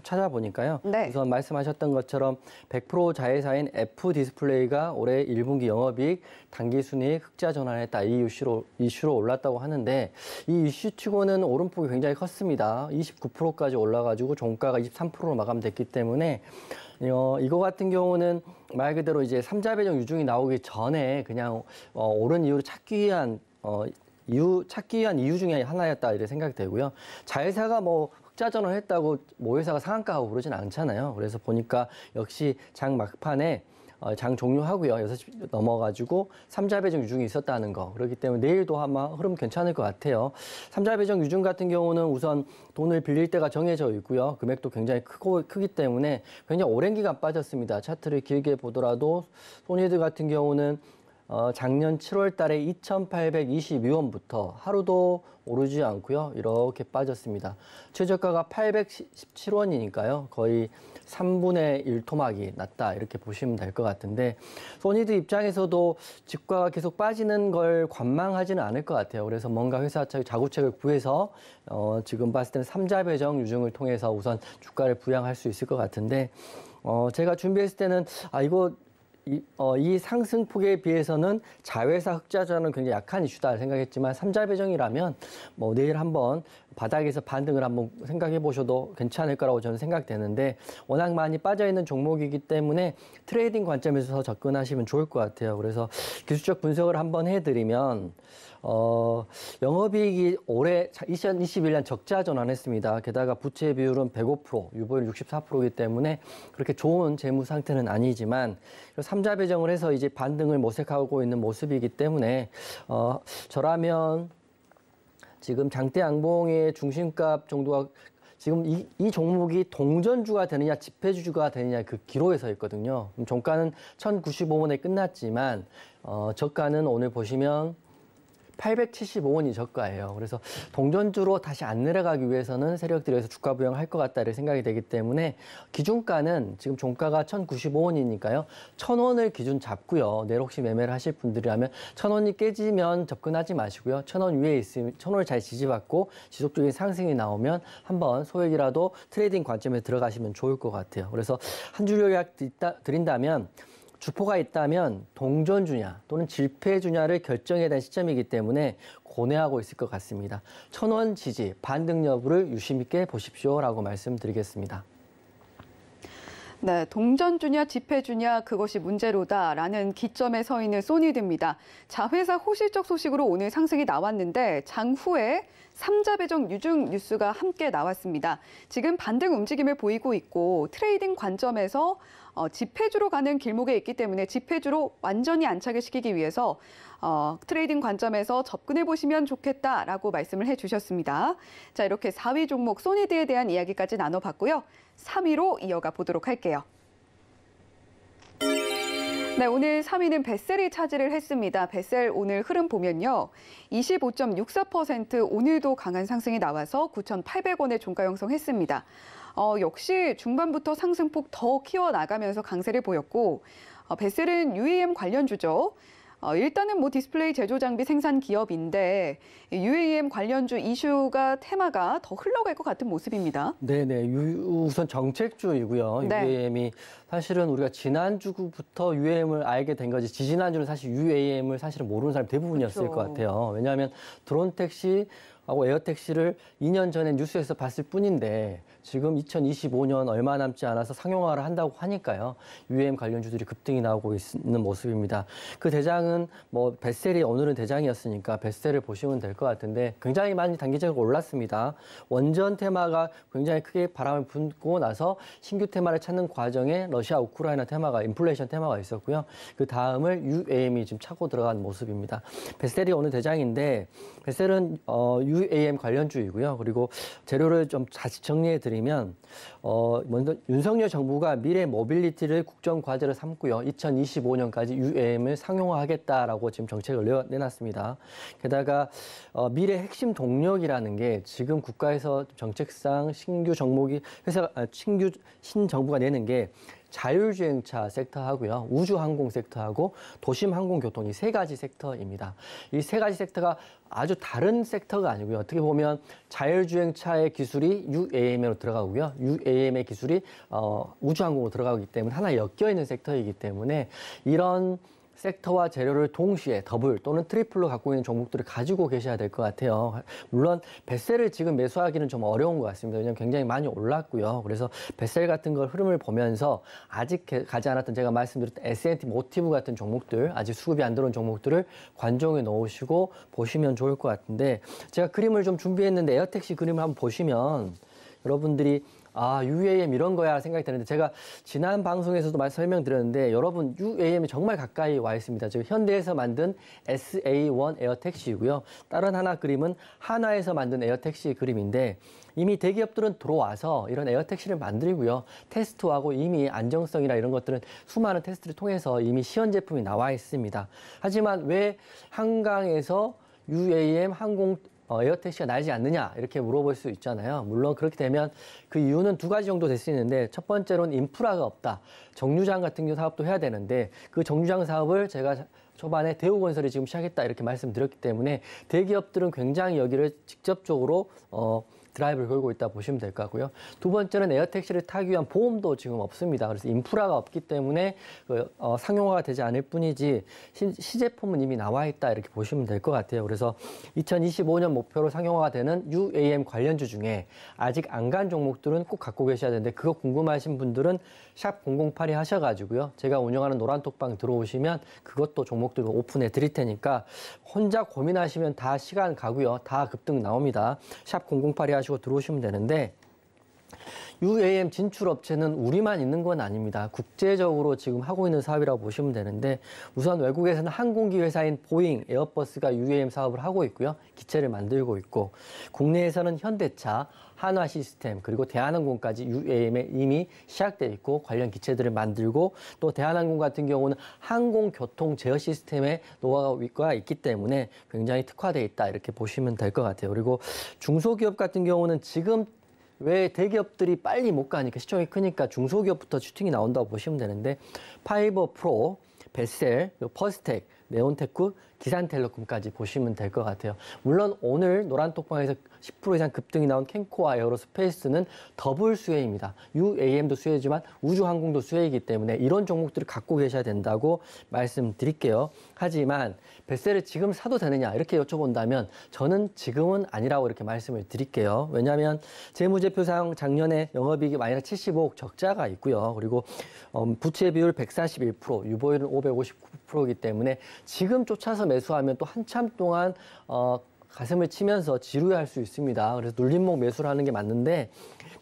찾아보니까요. 네. 우선 말씀하셨던 것처럼 100% 자회사인 F 디스플레이가 올해 1분기 영업이익, 당기순이익 흑자 전환했다. 이 이슈로 올랐다고 하는데 이 이슈치고는 오름폭이 굉장히 컸습니다. 29%까지 올라가지고 종가가 23%로 마감됐기 때문에 이거 같은 경우는 말 그대로 이제 삼자 배정 유중이 나오기 전에 그냥 옳은 이유를 찾기 위한 이유 중에 하나였다 이렇게 생각이 되고요. 자회사가 뭐 흑자 전환을 했다고 모회사가 상한가하고 그러진 않잖아요. 그래서 보니까 역시 장 막판에 장 종료하고요. 6시 넘어가지고 삼자 배정 유중이 있었다는 거. 그렇기 때문에 내일도 아마 흐름 괜찮을 것 같아요. 삼자 배정 유중 같은 경우는 우선 돈을 빌릴 때가 정해져 있고요. 금액도 굉장히 크기 때문에 굉장히 오랜 기간 빠졌습니다. 차트를 길게 보더라도 소니드 같은 경우는 작년 7월 달에 2,822원부터 하루도 오르지 않고요. 이렇게 빠졌습니다. 최저가가 817원이니까요. 거의 3분의 1 토막이 났다 이렇게 보시면 될 것 같은데 소니드 입장에서도 주가가 계속 빠지는 걸 관망하지는 않을 것 같아요. 그래서 뭔가 회사 자구책을 구해서 지금 봤을 때는 삼자 배정 유중을 통해서 우선 주가를 부양할 수 있을 것 같은데 제가 준비했을 때는 이 상승폭에 비해서는 자회사 흑자 전환은 굉장히 약한 이슈다 생각했지만 삼자 배정이라면 뭐 내일 한번 바닥에서 반등을 한번 생각해 보셔도 괜찮을 거라고 저는 생각되는데 워낙 많이 빠져 있는 종목이기 때문에 트레이딩 관점에서 접근하시면 좋을 것 같아요. 그래서 기술적 분석을 한번 해드리면 영업이익이 올해 2021년 적자 전환했습니다. 게다가 부채 비율은 105%, 유보율 64%이기 때문에 그렇게 좋은 재무 상태는 아니지만 삼자 배정을 해서 이제 반등을 모색하고 있는 모습이기 때문에 저라면 지금 장대 양봉의 중심값 정도가 지금 이 종목이 동전주가 되느냐 지폐주가 되느냐 그 기로에 서 있거든요. 종가는 1,095원에 끝났지만 저가는 오늘 보시면 875원이 저가예요. 그래서 동전주로 다시 안 내려가기 위해서는 세력들이 여기서 주가 부양할 것 같다 이렇게 생각이 되기 때문에 기준가는 지금 종가가 1,095원이니까요. 1,000원을 기준 잡고요. 내일 혹시 매매를 하실 분들이라면 1,000원이 깨지면 접근하지 마시고요. 1,000원 위에 있으면 1,000원을 잘 지지받고 지속적인 상승이 나오면 한번 소액이라도 트레이딩 관점에 들어가시면 좋을 것 같아요. 그래서 한 줄 요약 드린다면 주포가 있다면 동전주냐 또는 질패주냐를 결정해야 될 시점이기 때문에 고뇌하고 있을 것 같습니다. 1,000원 지지, 반등 여부를 유심 있게 보십시오라고 말씀드리겠습니다. 네, 동전주냐 지폐주냐 그것이 문제로다라는 기점에 서 있는 소니드입니다. 자회사 호실적 소식으로 오늘 상승이 나왔는데 장후에 삼자 배정 유중 뉴스가 함께 나왔습니다. 지금 반등 움직임을 보이고 있고 트레이딩 관점에서 지폐주로 가는 길목에 있기 때문에 지폐주로 완전히 안착을 시키기 위해서 트레이딩 관점에서 접근해 보시면 좋겠다라고 말씀을 해주셨습니다. 자, 이렇게 4위 종목 소니드에 대한 이야기까지 나눠봤고요. 3위로 이어가 보도록 할게요. 네, 오늘 3위는 벳셀이 차지를 했습니다. 벳셀 오늘 흐름 보면요. 25.64% 오늘도 강한 상승이 나와서 9,800원에 종가 형성했습니다. 역시 중반부터 상승폭 더 키워나가면서 강세를 보였고 벳셀은 UAM 관련주죠. 일단은 뭐 디스플레이 제조 장비 생산 기업인데 UAM 관련주 이슈가 테마가 더 흘러갈 것 같은 모습입니다. 네네. 우선 정책주이고요. 네. UAM이 사실은 우리가 지난주부터 UAM을 알게 된 거지 지지난주는 사실 UAM을 사실은 모르는 사람이 대부분이었을 그렇죠. 것 같아요. 왜냐하면 드론 택시하고 에어 택시를 2년 전에 뉴스에서 봤을 뿐인데 지금 2025년 얼마 남지 않아서 상용화를 한다고 하니까요. UAM 관련주들이 급등이 나오고 있는 모습입니다. 그 대장은 뭐 벳셀이 오늘은 대장이었으니까 벳셀을 보시면 될 것 같은데 굉장히 많이 단기적으로 올랐습니다. 원전 테마가 굉장히 크게 바람을 불고 나서 신규 테마를 찾는 과정에 러시아 우크라이나 테마가 인플레이션 테마가 있었고요. 그 다음을 UAM이 지금 차고 들어간 모습입니다. 벳셀이 오늘 대장인데 벳셀은 UAM 관련주이고요. 그리고 재료를 좀 다시 정리해 드리면 먼저 윤석열 정부가 미래 모빌리티를 국정 과제로 삼고요. 2025년까지 UAM을 상용화하겠다라고 지금 정책을 내놨습니다. 게다가 미래 핵심 동력이라는 게 지금 국가에서 정책상 신규 신정부가 내는 게 자율주행차 섹터하고요. 우주항공 섹터하고 도심항공교통 이 세 가지 섹터입니다. 이 세 가지 섹터가 아주 다른 섹터가 아니고요. 어떻게 보면 자율주행차의 기술이 UAM으로 들어가고요. UAM의 기술이 우주항공으로 들어가기 때문에 하나 엮여있는 섹터이기 때문에 이런 섹터와 재료를 동시에 더블 또는 트리플로 갖고 있는 종목들을 가지고 계셔야 될 것 같아요. 물론 뱃셀을 지금 매수하기는 좀 어려운 것 같습니다. 왜냐하면 굉장히 많이 올랐고요. 그래서 뱃셀 같은 걸 흐름을 보면서 아직 가지 않았던 제가 말씀드렸던 S&T 모티브 같은 종목들, 아직 수급이 안 들어온 종목들을 관종에 넣으시고 보시면 좋을 것 같은데, 제가 그림을 좀 준비했는데 에어택시 그림을 한번 보시면 여러분들이 UAM 이런 거야 생각이 드는데, 제가 지난 방송에서도 설명드렸는데 여러분 UAM이 정말 가까이 와 있습니다. 지금 현대에서 만든 SA1 에어택시이고요. 다른 하나 그림은 한화에서 만든 에어택시 그림인데, 이미 대기업들은 들어와서 이런 에어택시를 만들고요. 테스트하고 이미 안정성이나 이런 것들은 수많은 테스트를 통해서 이미 시연 제품이 나와 있습니다. 하지만 왜 한강에서 UAM 항공 에어택시가 날지 않느냐 이렇게 물어볼 수 있잖아요. 물론 그렇게 되면 그 이유는 두 가지 정도 될 수 있는데, 첫 번째로는 인프라가 없다. 정류장 같은 경우 사업도 해야 되는데 그 정류장 사업을 제가 초반에 대우건설이 지금 시작했다 이렇게 말씀드렸기 때문에 대기업들은 굉장히 여기를 직접적으로 드라이브를 걸고 있다 보시면 될 것 같고요. 두 번째는 에어택시를 타기 위한 보험도 지금 없습니다. 그래서 인프라가 없기 때문에 상용화가 되지 않을 뿐이지 시제품은 이미 나와 있다 이렇게 보시면 될 것 같아요. 그래서 2025년 목표로 상용화가 되는 UAM 관련주 중에 아직 안 간 종목들은 꼭 갖고 계셔야 되는데, 그거 궁금하신 분들은 샵 0082 하셔가지고요. 제가 운영하는 노란톡방 들어오시면 그것도 종목들 오픈해 드릴 테니까 혼자 고민하시면 다 시간 가고요. 다 급등 나옵니다. 샵 0082 하시고 들어오시면 되는데, UAM 진출 업체는 우리만 있는 건 아닙니다. 국제적으로 지금 하고 있는 사업이라고 보시면 되는데, 우선 외국에서는 항공기 회사인 보잉, 에어버스가 UAM 사업을 하고 있고요. 기체를 만들고 있고, 국내에서는 현대차, 한화 시스템, 그리고 대한항공까지 UAM에 이미 시작돼 있고 관련 기체들을 만들고, 또 대한항공 같은 경우는 항공교통 제어 시스템에 노하우가 있기 때문에 굉장히 특화돼 있다 이렇게 보시면 될 것 같아요. 그리고 중소기업 같은 경우는 지금 왜 대기업들이 빨리 못 가니까, 시총이 크니까 중소기업부터 슈팅이 나온다고 보시면 되는데, 파이버 프로, 뱃셀, 퍼스텍, 네온테크, 기산텔레콤까지 보시면 될 것 같아요. 물론 오늘 노란톡방에서 10% 이상 급등이 나온 캔코와 에어로스페이스는 더블 수혜입니다. UAM도 수혜지만 우주항공도 수혜이기 때문에 이런 종목들을 갖고 계셔야 된다고 말씀드릴게요. 하지만 뱃셀을 지금 사도 되느냐 이렇게 여쭤본다면 저는 지금은 아니라고 이렇게 말씀을 드릴게요. 왜냐하면 재무제표상 작년에 영업이익이 마이너스 75억 적자가 있고요. 그리고 부채 비율 141%, 유보율은 559%이기 때문에 지금 쫓아서 매수하면 또 한참 동안 가슴을 치면서 지루해할 수 있습니다. 그래서 눌림목 매수를 하는 게 맞는데,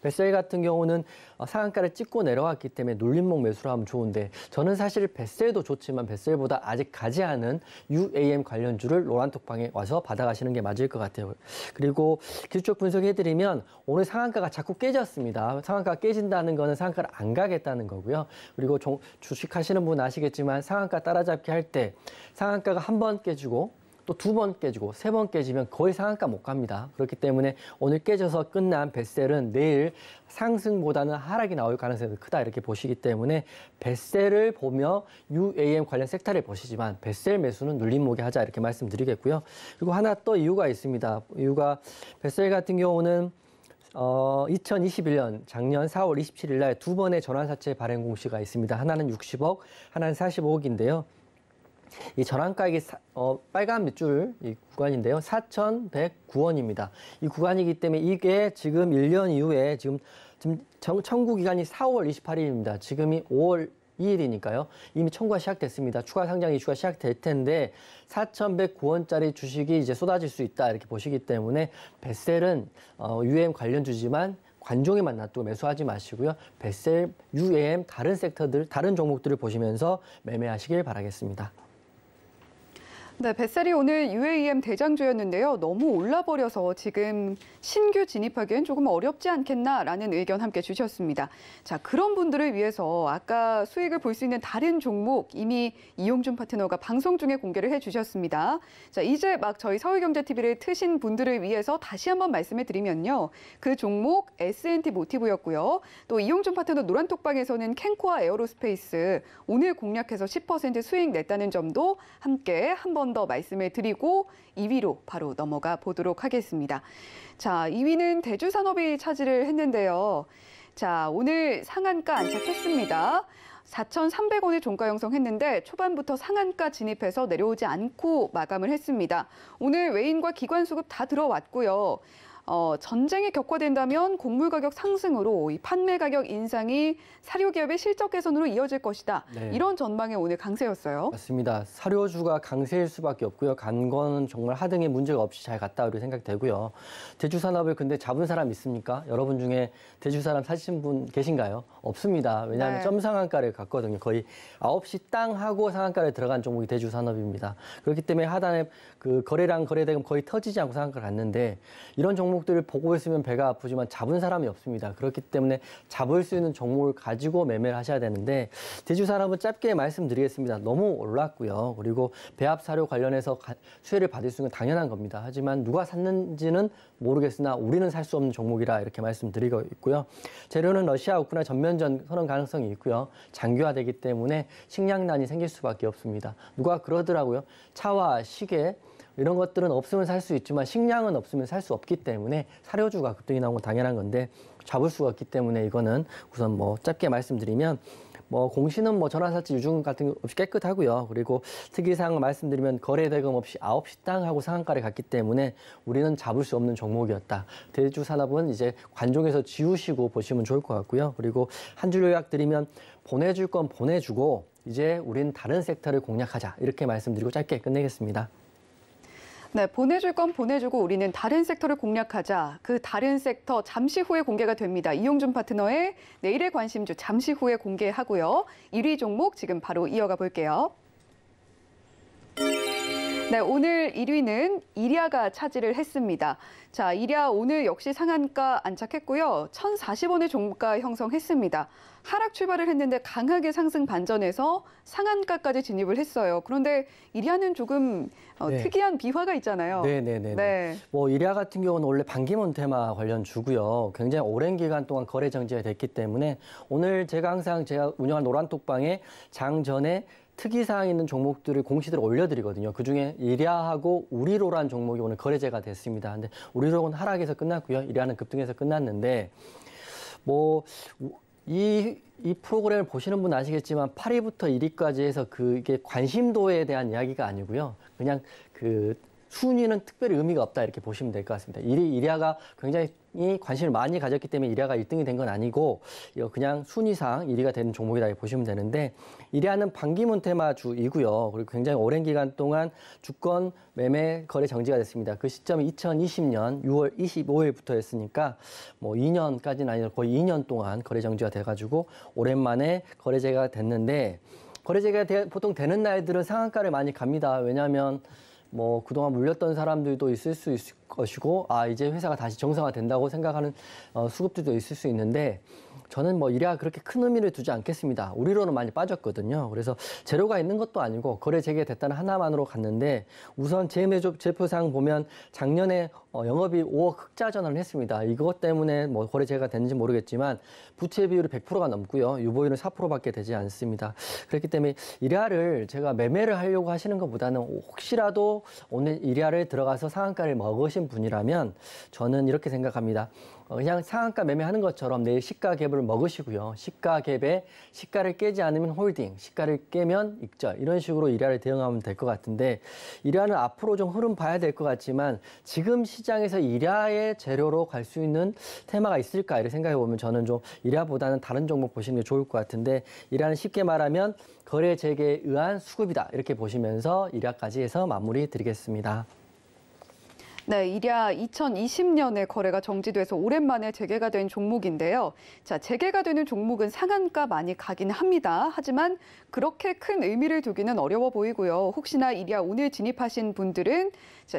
뱃셀 같은 경우는 상한가를 찍고 내려왔기 때문에 눌림목 매수를 하면 좋은데, 저는 사실 뱃셀도 좋지만 뱃셀보다 아직 가지 않은 UAM 관련주를 노란톡방에 와서 받아가시는 게 맞을 것 같아요. 그리고 기술적 분석해드리면 오늘 상한가가 자꾸 깨졌습니다. 상한가가 깨진다는 거는 상한가를 안 가겠다는 거고요. 그리고 주식하시는 분 아시겠지만 상한가 따라잡기 할 때 상한가가 한 번 깨지고 또 두 번 깨지고 세 번 깨지면 거의 상한가 못 갑니다. 그렇기 때문에 오늘 깨져서 끝난 뱃셀은 내일 상승보다는 하락이 나올 가능성이 크다 이렇게 보시기 때문에 뱃셀을 보며 UAM 관련 섹터를 보시지만 뱃셀 매수는 눌림목에 하자 이렇게 말씀드리겠고요. 그리고 하나 또 이유가 있습니다. 이유가 뱃셀 같은 경우는 2021년 작년 4월 27일 날 두 번의 전환사채 발행 공시가 있습니다. 하나는 60억, 하나는 45억인데요. 이 전환가액이 빨간 밑줄 이 구간인데요. 4,109원입니다. 이 구간이기 때문에 이게 지금 1년 이후에 지금 청구 기간이 4월 28일입니다. 지금이 5월 2일이니까요. 이미 청구가 시작됐습니다. 추가 상장 이슈가 시작될 텐데 4,109원짜리 주식이 이제 쏟아질 수 있다 이렇게 보시기 때문에 뱃셀은 UAM 관련주지만 관종에만 놔두고 매수하지 마시고요. 뱃셀, UAM 다른 섹터들, 다른 종목들을 보시면서 매매하시길 바라겠습니다. 네, 뱃셀이 오늘 UAM 대장주였는데요. 너무 올라버려서 지금 신규 진입하기엔 조금 어렵지 않겠나라는 의견 함께 주셨습니다. 자, 그런 분들을 위해서 아까 수익을 볼 수 있는 다른 종목 이미 이용준 파트너가 방송 중에 공개를 해주셨습니다. 자, 이제 막 저희 서울경제TV를 트신 분들을 위해서 다시 한번 말씀을 드리면요. 그 종목 S&T 모티브였고요. 또 이용준 파트너 노란톡방에서는 캔코와 에어로스페이스 오늘 공략해서 10% 수익 냈다는 점도 함께 한번 더 말씀을 드리고 2위로 바로 넘어가 보도록 하겠습니다. 자, 2위는 대주산업이 차지를 했는데요. 자, 오늘 상한가 안착했습니다. 4,300원의 종가 형성했는데 초반부터 상한가 진입해서 내려오지 않고 마감을 했습니다. 오늘 외인과 기관 수급 다 들어왔고요. 전쟁이 격화된다면 곡물 가격 상승으로 이 판매 가격 인상이 사료 기업의 실적 개선으로 이어질 것이다. 네. 이런 전망이 오늘 강세였어요. 맞습니다. 사료주가 강세일 수밖에 없고요. 간거는 정말 하등의 문제가 없이 잘 갔다 우리 생각되고요. 대주 산업을 근데 잡은 사람 있습니까? 여러분 중에 대주 사람 사신 분 계신가요? 없습니다. 왜냐하면 네. 점 상한가를 갔거든요. 거의 9시 땅 하고 상한가를 들어간 종목이 대주 산업입니다. 그렇기 때문에 하단에 그 거래량 거래대금 거의 터지지 않고 상한가를 갔는데 이런 종목들을 보고 있으면 배가 아프지만 잡은 사람이 없습니다. 그렇기 때문에 잡을 수 있는 종목을 가지고 매매를 하셔야 되는데 대주 산업은 짧게 말씀드리겠습니다. 너무 올랐고요. 그리고 배합 사료 관련해서 수혜를 받을 수 있는 건 당연한 겁니다. 하지만 누가 샀는지는 모르겠으나 우리는 살 수 없는 종목이라 이렇게 말씀드리고 있고요. 재료는 러시아 우크라이나 전면전 선언 가능성이 있고요. 장기화되기 때문에 식량난이 생길 수밖에 없습니다. 누가 그러더라고요. 차와 시계 이런 것들은 없으면 살 수 있지만 식량은 없으면 살 수 없기 때문에 사료주가 급등이 나온 건 당연한 건데 잡을 수가 없기 때문에 이거는 우선 뭐 짧게 말씀드리면 공시는 전환사채 유증 같은 거 없이 깨끗하고요. 그리고 특이사항 말씀드리면 거래대금 없이 9시 땅 하고 상한가를 갔기 때문에 우리는 잡을 수 없는 종목이었다. 대주 산업은 이제 관종에서 지우시고 보시면 좋을 것 같고요. 그리고 한 줄 요약 드리면 보내줄 건 보내주고 이제 우리는 다른 섹터를 공략하자. 이렇게 말씀드리고 짧게 끝내겠습니다. 네, 보내줄 건 보내주고 우리는 다른 섹터를 공략하자. 그 다른 섹터 잠시 후에 공개가 됩니다. 이용준 파트너의 내일의 관심주 잠시 후에 공개하고요. 1위 종목 지금 바로 이어가 볼게요. 네, 오늘 1위는 이랴가 차지를 했습니다. 자, 이랴 오늘 역시 상한가 안착했고요. 1,040원의 종가 형성했습니다. 하락 출발을 했는데 강하게 상승 반전해서 상한가까지 진입을 했어요. 그런데 이랴는 조금 네. 특이한 비화가 있잖아요. 네네네. 네. 이랴 같은 경우는 원래 반기문 테마 관련 주고요. 굉장히 오랜 기간 동안 거래 정지가 됐기 때문에 오늘 제가 운영한 노란톡방에 장 전에 특이사항 있는 종목들을 공시들을 올려드리거든요. 그중에 이랴하고 우리로란 종목이 오늘 거래제가 됐습니다. 근데 우리로는 하락해서 끝났고요. 이랴는 급등해서 끝났는데 이 프로그램을 보시는 분 아시겠지만 8위부터 1위까지 해서 그게 관심도에 대한 이야기가 아니고요. 그냥 그 순위는 특별히 의미가 없다 이렇게 보시면 될 것 같습니다. 이랴가 굉장히 관심을 많이 가졌기 때문에 이랴가 1등이 된 건 아니고 그냥 순위상 1위가 되는 종목이다 이렇게 보시면 되는데 이랴는 반기문 테마주이고요. 그리고 굉장히 오랜 기간 동안 주권 매매 거래 정지가 됐습니다. 그 시점이 2020년 6월 25일부터였으니까 2년까지는 아니라 거의 2년 동안 거래 정지가 돼가지고 오랜만에 거래제가 됐는데 거래제가 보통 되는 날들은 상한가를 많이 갑니다. 왜냐하면 그동안 물렸던 사람들도 있을 수 있을 것이고, 이제 회사가 다시 정상화된다고 생각하는 수급들도 있을 수 있는데, 저는 이랴가 그렇게 큰 의미를 두지 않겠습니다. 우리로는 많이 빠졌거든요. 그래서 재료가 있는 것도 아니고 거래 재개됐다는 하나만으로 갔는데 우선 재무제표상 보면 작년에 영업이 5억 흑자 전환을 했습니다. 이것 때문에 거래 재개가 됐는지 모르겠지만 부채 비율이 100%가 넘고요. 유보율은 4%밖에 되지 않습니다. 그렇기 때문에 이랴를 제가 매매를 하려고 하시는 것보다는 혹시라도 오늘 이랴를 들어가서 상한가를 먹으신 분이라면 저는 이렇게 생각합니다. 그냥 상한가 매매하는 것처럼 내일 시가 갭을 먹으시고요. 시가 갭에 시가를 깨지 않으면 홀딩, 시가를 깨면 익절 이런 식으로 이랴를 대응하면 될 것 같은데 이랴는 앞으로 좀 흐름 봐야 될 것 같지만 지금 시장에서 이랴의 재료로 갈 수 있는 테마가 있을까 이렇게 생각해 보면 저는 좀 이랴보다는 다른 종목 보시는 게 좋을 것 같은데 이랴는 쉽게 말하면 거래 재개에 의한 수급이다 이렇게 보시면서 이랴까지 해서 마무리 드리겠습니다. 네, 이랴 2020년에 거래가 정지돼서 오랜만에 재개가 된 종목인데요. 자, 재개가 되는 종목은 상한가 많이 가긴 합니다. 하지만 그렇게 큰 의미를 두기는 어려워 보이고요. 혹시나 이랴 오늘 진입하신 분들은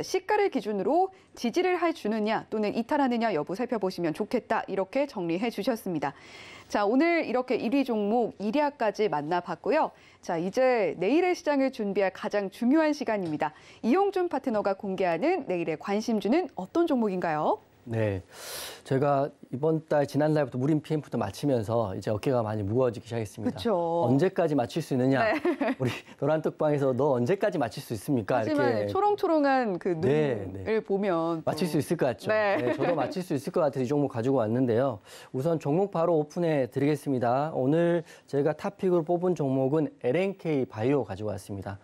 시가를 기준으로 지지를 해주느냐 또는 이탈하느냐 여부 살펴보시면 좋겠다. 이렇게 정리해 주셨습니다. 자, 오늘 이렇게 1위 종목 이랴까지 만나봤고요. 자, 이제 내일의 시장을 준비할 가장 중요한 시간입니다. 이용준 파트너가 공개하는 내일의 관심주는 어떤 종목인가요? 네, 제가 이번 달 지난달부터 무림 PMF도 마치면서 이제 어깨가 많이 무거워지기 시작했습니다. 그쵸. 언제까지 마칠 수 있느냐? 네. 우리 노란톡방에서 너 언제까지 마칠 수 있습니까? 하지만 이렇게 초롱초롱한 그 눈을 보면 마칠 수 있을 것 같죠. 네. 네, 저도 마칠 수 있을 것 같아서 이 종목 가지고 왔는데요. 우선 종목 바로 오픈해 드리겠습니다. 오늘 제가 탑픽으로 뽑은 종목은 LNK 바이오 가지고 왔습니다.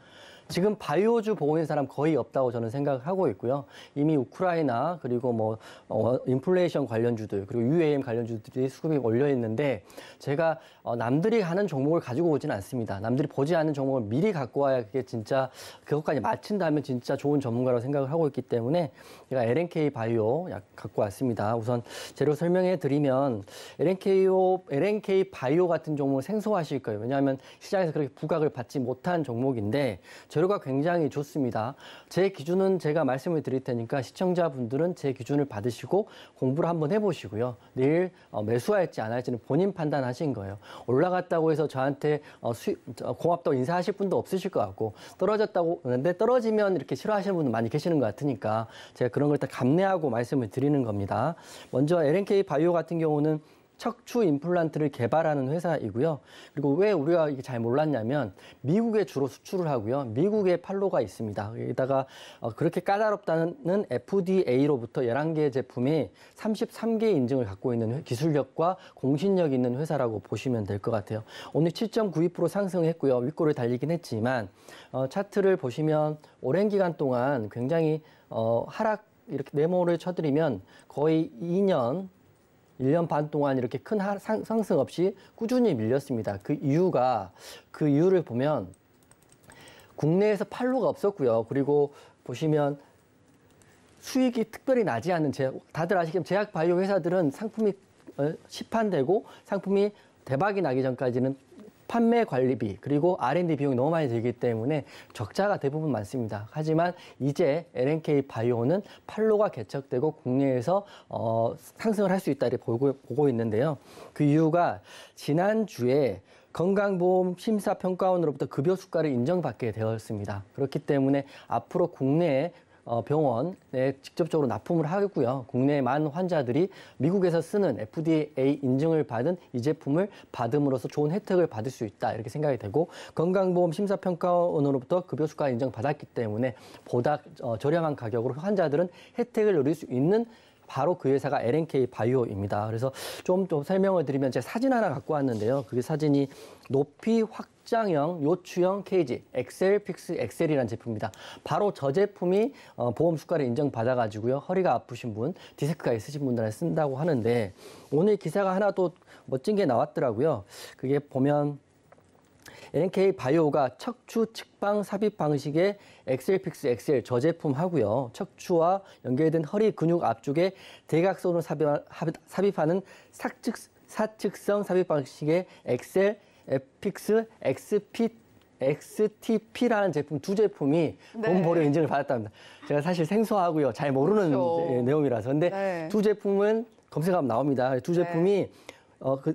지금 바이오주 보고 있는 사람 거의 없다고 저는 생각을 하고 있고요. 이미 우크라이나 그리고 뭐 인플레이션 관련주들 그리고 UAM 관련주들이 수급이 올려 있는데 제가 남들이 하는 종목을 가지고 오지는 않습니다. 남들이 보지 않는 종목을 미리 갖고 와야 그게 진짜 그것까지 맞춘다면 진짜 좋은 전문가라고 생각을 하고 있기 때문에 제가 LNK 바이오 갖고 왔습니다. 우선 재료 설명해 드리면 LNK 바이오 같은 종목은 생소하실 거예요. 왜냐하면 시장에서 그렇게 부각을 받지 못한 종목인데 재료가 굉장히 좋습니다. 제 기준은 제가 말씀을 드릴 테니까 시청자분들은 제 기준을 받으시고 공부를 한번 해보시고요. 내일 매수할지 안 할지는 본인 판단하신 거예요. 올라갔다고 해서 저한테 고맙다고 인사하실 분도 없으실 것 같고 떨어졌다고 하는데 떨어지면 이렇게 싫어하시는 분도 많이 계시는 것 같으니까 제가 그런 걸 일단 감내하고 말씀을 드리는 겁니다. 먼저 LNK 바이오 같은 경우는 척추 임플란트를 개발하는 회사이고요. 그리고 왜 우리가 이게 잘 몰랐냐면 미국에 주로 수출을 하고요. 미국에 판로가 있습니다. 여기다가 그렇게 까다롭다는 FDA로부터 11개 제품이 33개 인증을 갖고 있는 기술력과 공신력이 있는 회사라고 보시면 될 것 같아요. 오늘 7.92% 상승했고요. 윗골을 달리긴 했지만 차트를 보시면 오랜 기간 동안 굉장히 하락 이렇게 네모를 쳐드리면 거의 1년 반 동안 이렇게 큰 상승 없이 꾸준히 밀렸습니다. 그 이유를 보면 국내에서 판로가 없었고요. 그리고 보시면 수익이 특별히 나지 않는 다들 아시겠지만 제약 바이오 회사들은 상품이 시판되고 상품이 대박이 나기 전까지는 판매 관리비 그리고 R&D 비용이 너무 많이 들기 때문에 적자가 대부분 많습니다. 하지만 이제 LNK 바이오는 판로가 개척되고 국내에서 상승을 할 수 있다 이렇게 보고 있는데요. 그 이유가 지난주에 건강보험 심사평가원으로부터 급여 수가를 인정받게 되었습니다. 그렇기 때문에 앞으로 국내에 병원에 직접적으로 납품을 하고요. 국내의 많은 환자들이 미국에서 쓰는 FDA 인증을 받은 이 제품을 받음으로써 좋은 혜택을 받을 수 있다 이렇게 생각이 되고 건강보험 심사평가원으로부터 급여수가 인정받았기 때문에 보다 저렴한 가격으로 환자들은 혜택을 누릴 수 있는 바로 그 회사가 LNK 바이오입니다. 그래서 좀 더 설명을 드리면 제가 사진 하나 갖고 왔는데요. 그게 사진이 높이 확장형 요추형 케이지 엑셀픽스 엑셀이라는 제품입니다. 바로 저 제품이 보험 수가를 인정받아가지고요. 허리가 아프신 분, 디스크가 있으신 분들한테 쓴다고 하는데 오늘 기사가 하나 또 멋진 게 나왔더라고요. 그게 보면 LNK 바이오가 척추 측방 삽입 방식의 엑셀픽스 엑셀 저 제품 하고요. 척추와 연결된 허리 근육 앞쪽에 대각선으로 삽입하는 사측성 삽입 방식의 엑셀 에픽스 XTP라는 제품 두 제품이 보험 보력 인증을 받았답니다. 제가 사실 생소하고요. 잘 모르는 그렇죠. 내용이라서. 근데 두 제품은 검색하면 나옵니다. 두 제품이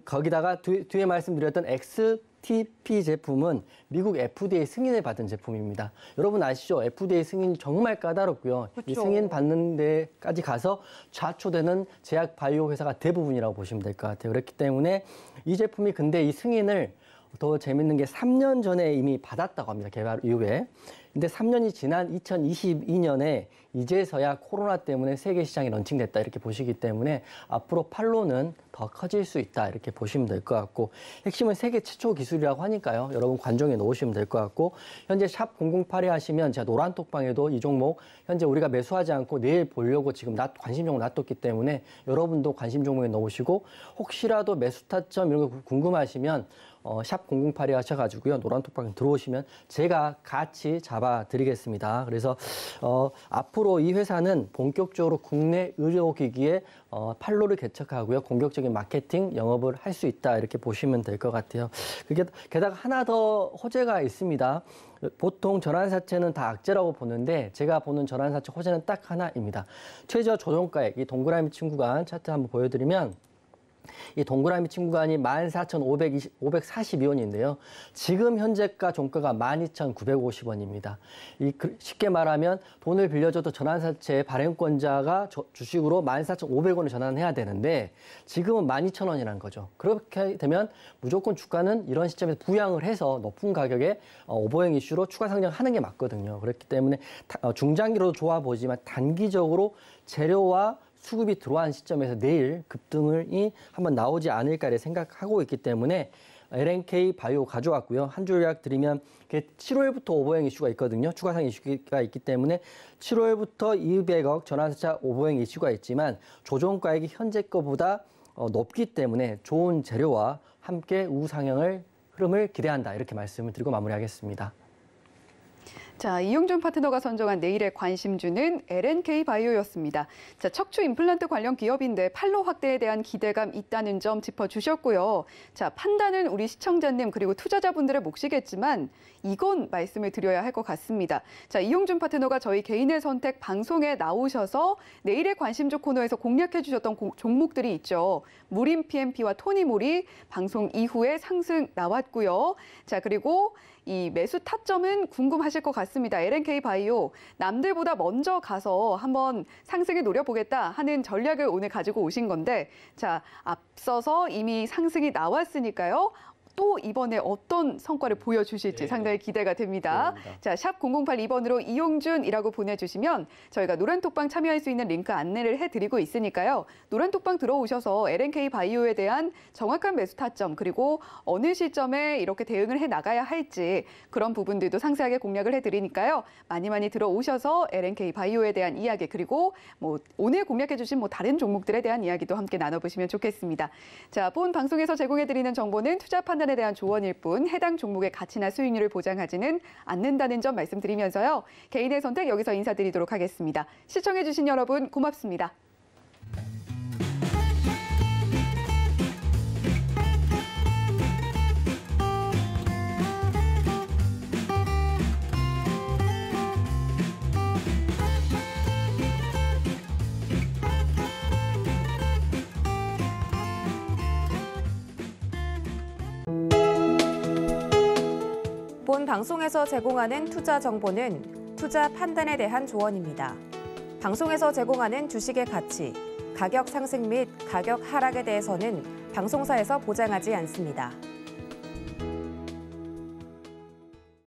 거기다가 뒤에 말씀드렸던 XTP 제품은 미국 FDA 승인을 받은 제품입니다. 여러분 아시죠? FDA 승인이 정말 까다롭고요. 그렇죠. 이 승인 받는 데까지 가서 좌초되는 제약 바이오 회사가 대부분이라고 보시면 될 것 같아요. 그렇기 때문에 이 제품이 근데 이 승인을 더 재밌는 게 3년 전에 이미 받았다고 합니다. 개발 이후에. 근데 3년이 지난 2022년에 이제서야 코로나 때문에 세계 시장이 런칭됐다 이렇게 보시기 때문에 앞으로 판로는 더 커질 수 있다 이렇게 보시면 될 것 같고 핵심은 세계 최초 기술이라고 하니까요. 여러분 관종에 놓으시면 될 것 같고 현재 샵 008에 하시면 제가 노란톡방에도 이 종목 현재 우리가 매수하지 않고 내일 보려고 지금 관심 종목 놔뒀기 때문에 여러분도 관심 종목에 넣으시고 혹시라도 매수 타점 이런 거 궁금하시면 샵 008에 하셔가지고요. 노란톡방 들어오시면 제가 같이 잡아드리겠습니다. 그래서 앞으로 이 회사는 본격적으로 국내 의료기기에 판로를 개척하고요. 공격적인 마케팅 영업을 할 수 있다 이렇게 보시면 될 것 같아요. 그게 게다가 하나 더 호재가 있습니다. 보통 전환사채는 다 악재라고 보는데 제가 보는 전환사채 호재는 딱 하나입니다. 최저 조정가액 이 동그라미 친구가 차트 한번 보여드리면 이 동그라미 친 구간이 14,542원인데요. 지금 현재가 종가가 12,950원입니다. 쉽게 말하면 돈을 빌려줘도 전환사채의 발행권자가 주식으로 14,500원을 전환해야 되는데 지금은 12,000원이라는 거죠. 그렇게 되면 무조건 주가는 이런 시점에서 부양을 해서 높은 가격에 오버행 이슈로 추가 상장하는 게 맞거든요. 그렇기 때문에 중장기로도 좋아 보이지만 단기적으로 재료와 수급이 들어온 시점에서 내일 급등이 한번 나오지 않을까 생각하고 있기 때문에 LNK 바이오 가져왔고요. 한 줄 요약 드리면 7월부터 오버행 이슈가 있거든요. 추가상 이슈가 있기 때문에 7월부터 200억 전환사채 오버행 이슈가 있지만 조정가액이 현재 거보다 높기 때문에 좋은 재료와 함께 우상향을 흐름을 기대한다. 이렇게 말씀을 드리고 마무리하겠습니다. 자, 이용준 파트너가 선정한 내일의 관심주는 LNK 바이오였습니다. 자, 척추 임플란트 관련 기업인데 판로 확대에 대한 기대감 있다는 점 짚어주셨고요. 자, 판단은 우리 시청자님 그리고 투자자분들의 몫이겠지만 이건 말씀을 드려야 할 것 같습니다. 자, 이용준 파트너가 저희 개인의 선택 방송에 나오셔서 내일의 관심주 코너에서 공략해 주셨던 종목들이 있죠. 무림 PMP와 토니모리 방송 이후에 상승 나왔고요. 자, 그리고 이 매수 타점은 궁금하실 것 같습니다. LNK 바이오 남들보다 먼저 가서 한번 상승을 노려보겠다 하는 전략을 오늘 가지고 오신 건데 자, 앞서서 이미 상승이 나왔으니까요. 또 이번에 어떤 성과를 보여주실지 상당히 기대가 됩니다. 자, 샵 0082번으로 이용준이라고 보내주시면 저희가 노란톡방 참여할 수 있는 링크 안내를 해드리고 있으니까요. 노란톡방 들어오셔서 LNK 바이오에 대한 정확한 매수 타점 그리고 어느 시점에 이렇게 대응을 해나가야 할지 그런 부분들도 상세하게 공략을 해드리니까요. 많이 들어오셔서 LNK 바이오에 대한 이야기 그리고 오늘 공략해주신 다른 종목들에 대한 이야기도 함께 나눠보시면 좋겠습니다. 자, 본 방송에서 제공해드리는 정보는 투자 판단에 대한 조언일 뿐 해당 종목의 가치나 수익률을 보장하지는 않는다는 점 말씀드리면서요. 개인의 선택 여기서 인사드리도록 하겠습니다. 시청해주신 여러분 고맙습니다. 본 방송에서 제공하는 투자 정보는 투자 판단에 대한 조언입니다. 방송에서 제공하는 주식의 가치, 가격 상승 및 가격 하락에 대해서는 방송사에서 보장하지 않습니다.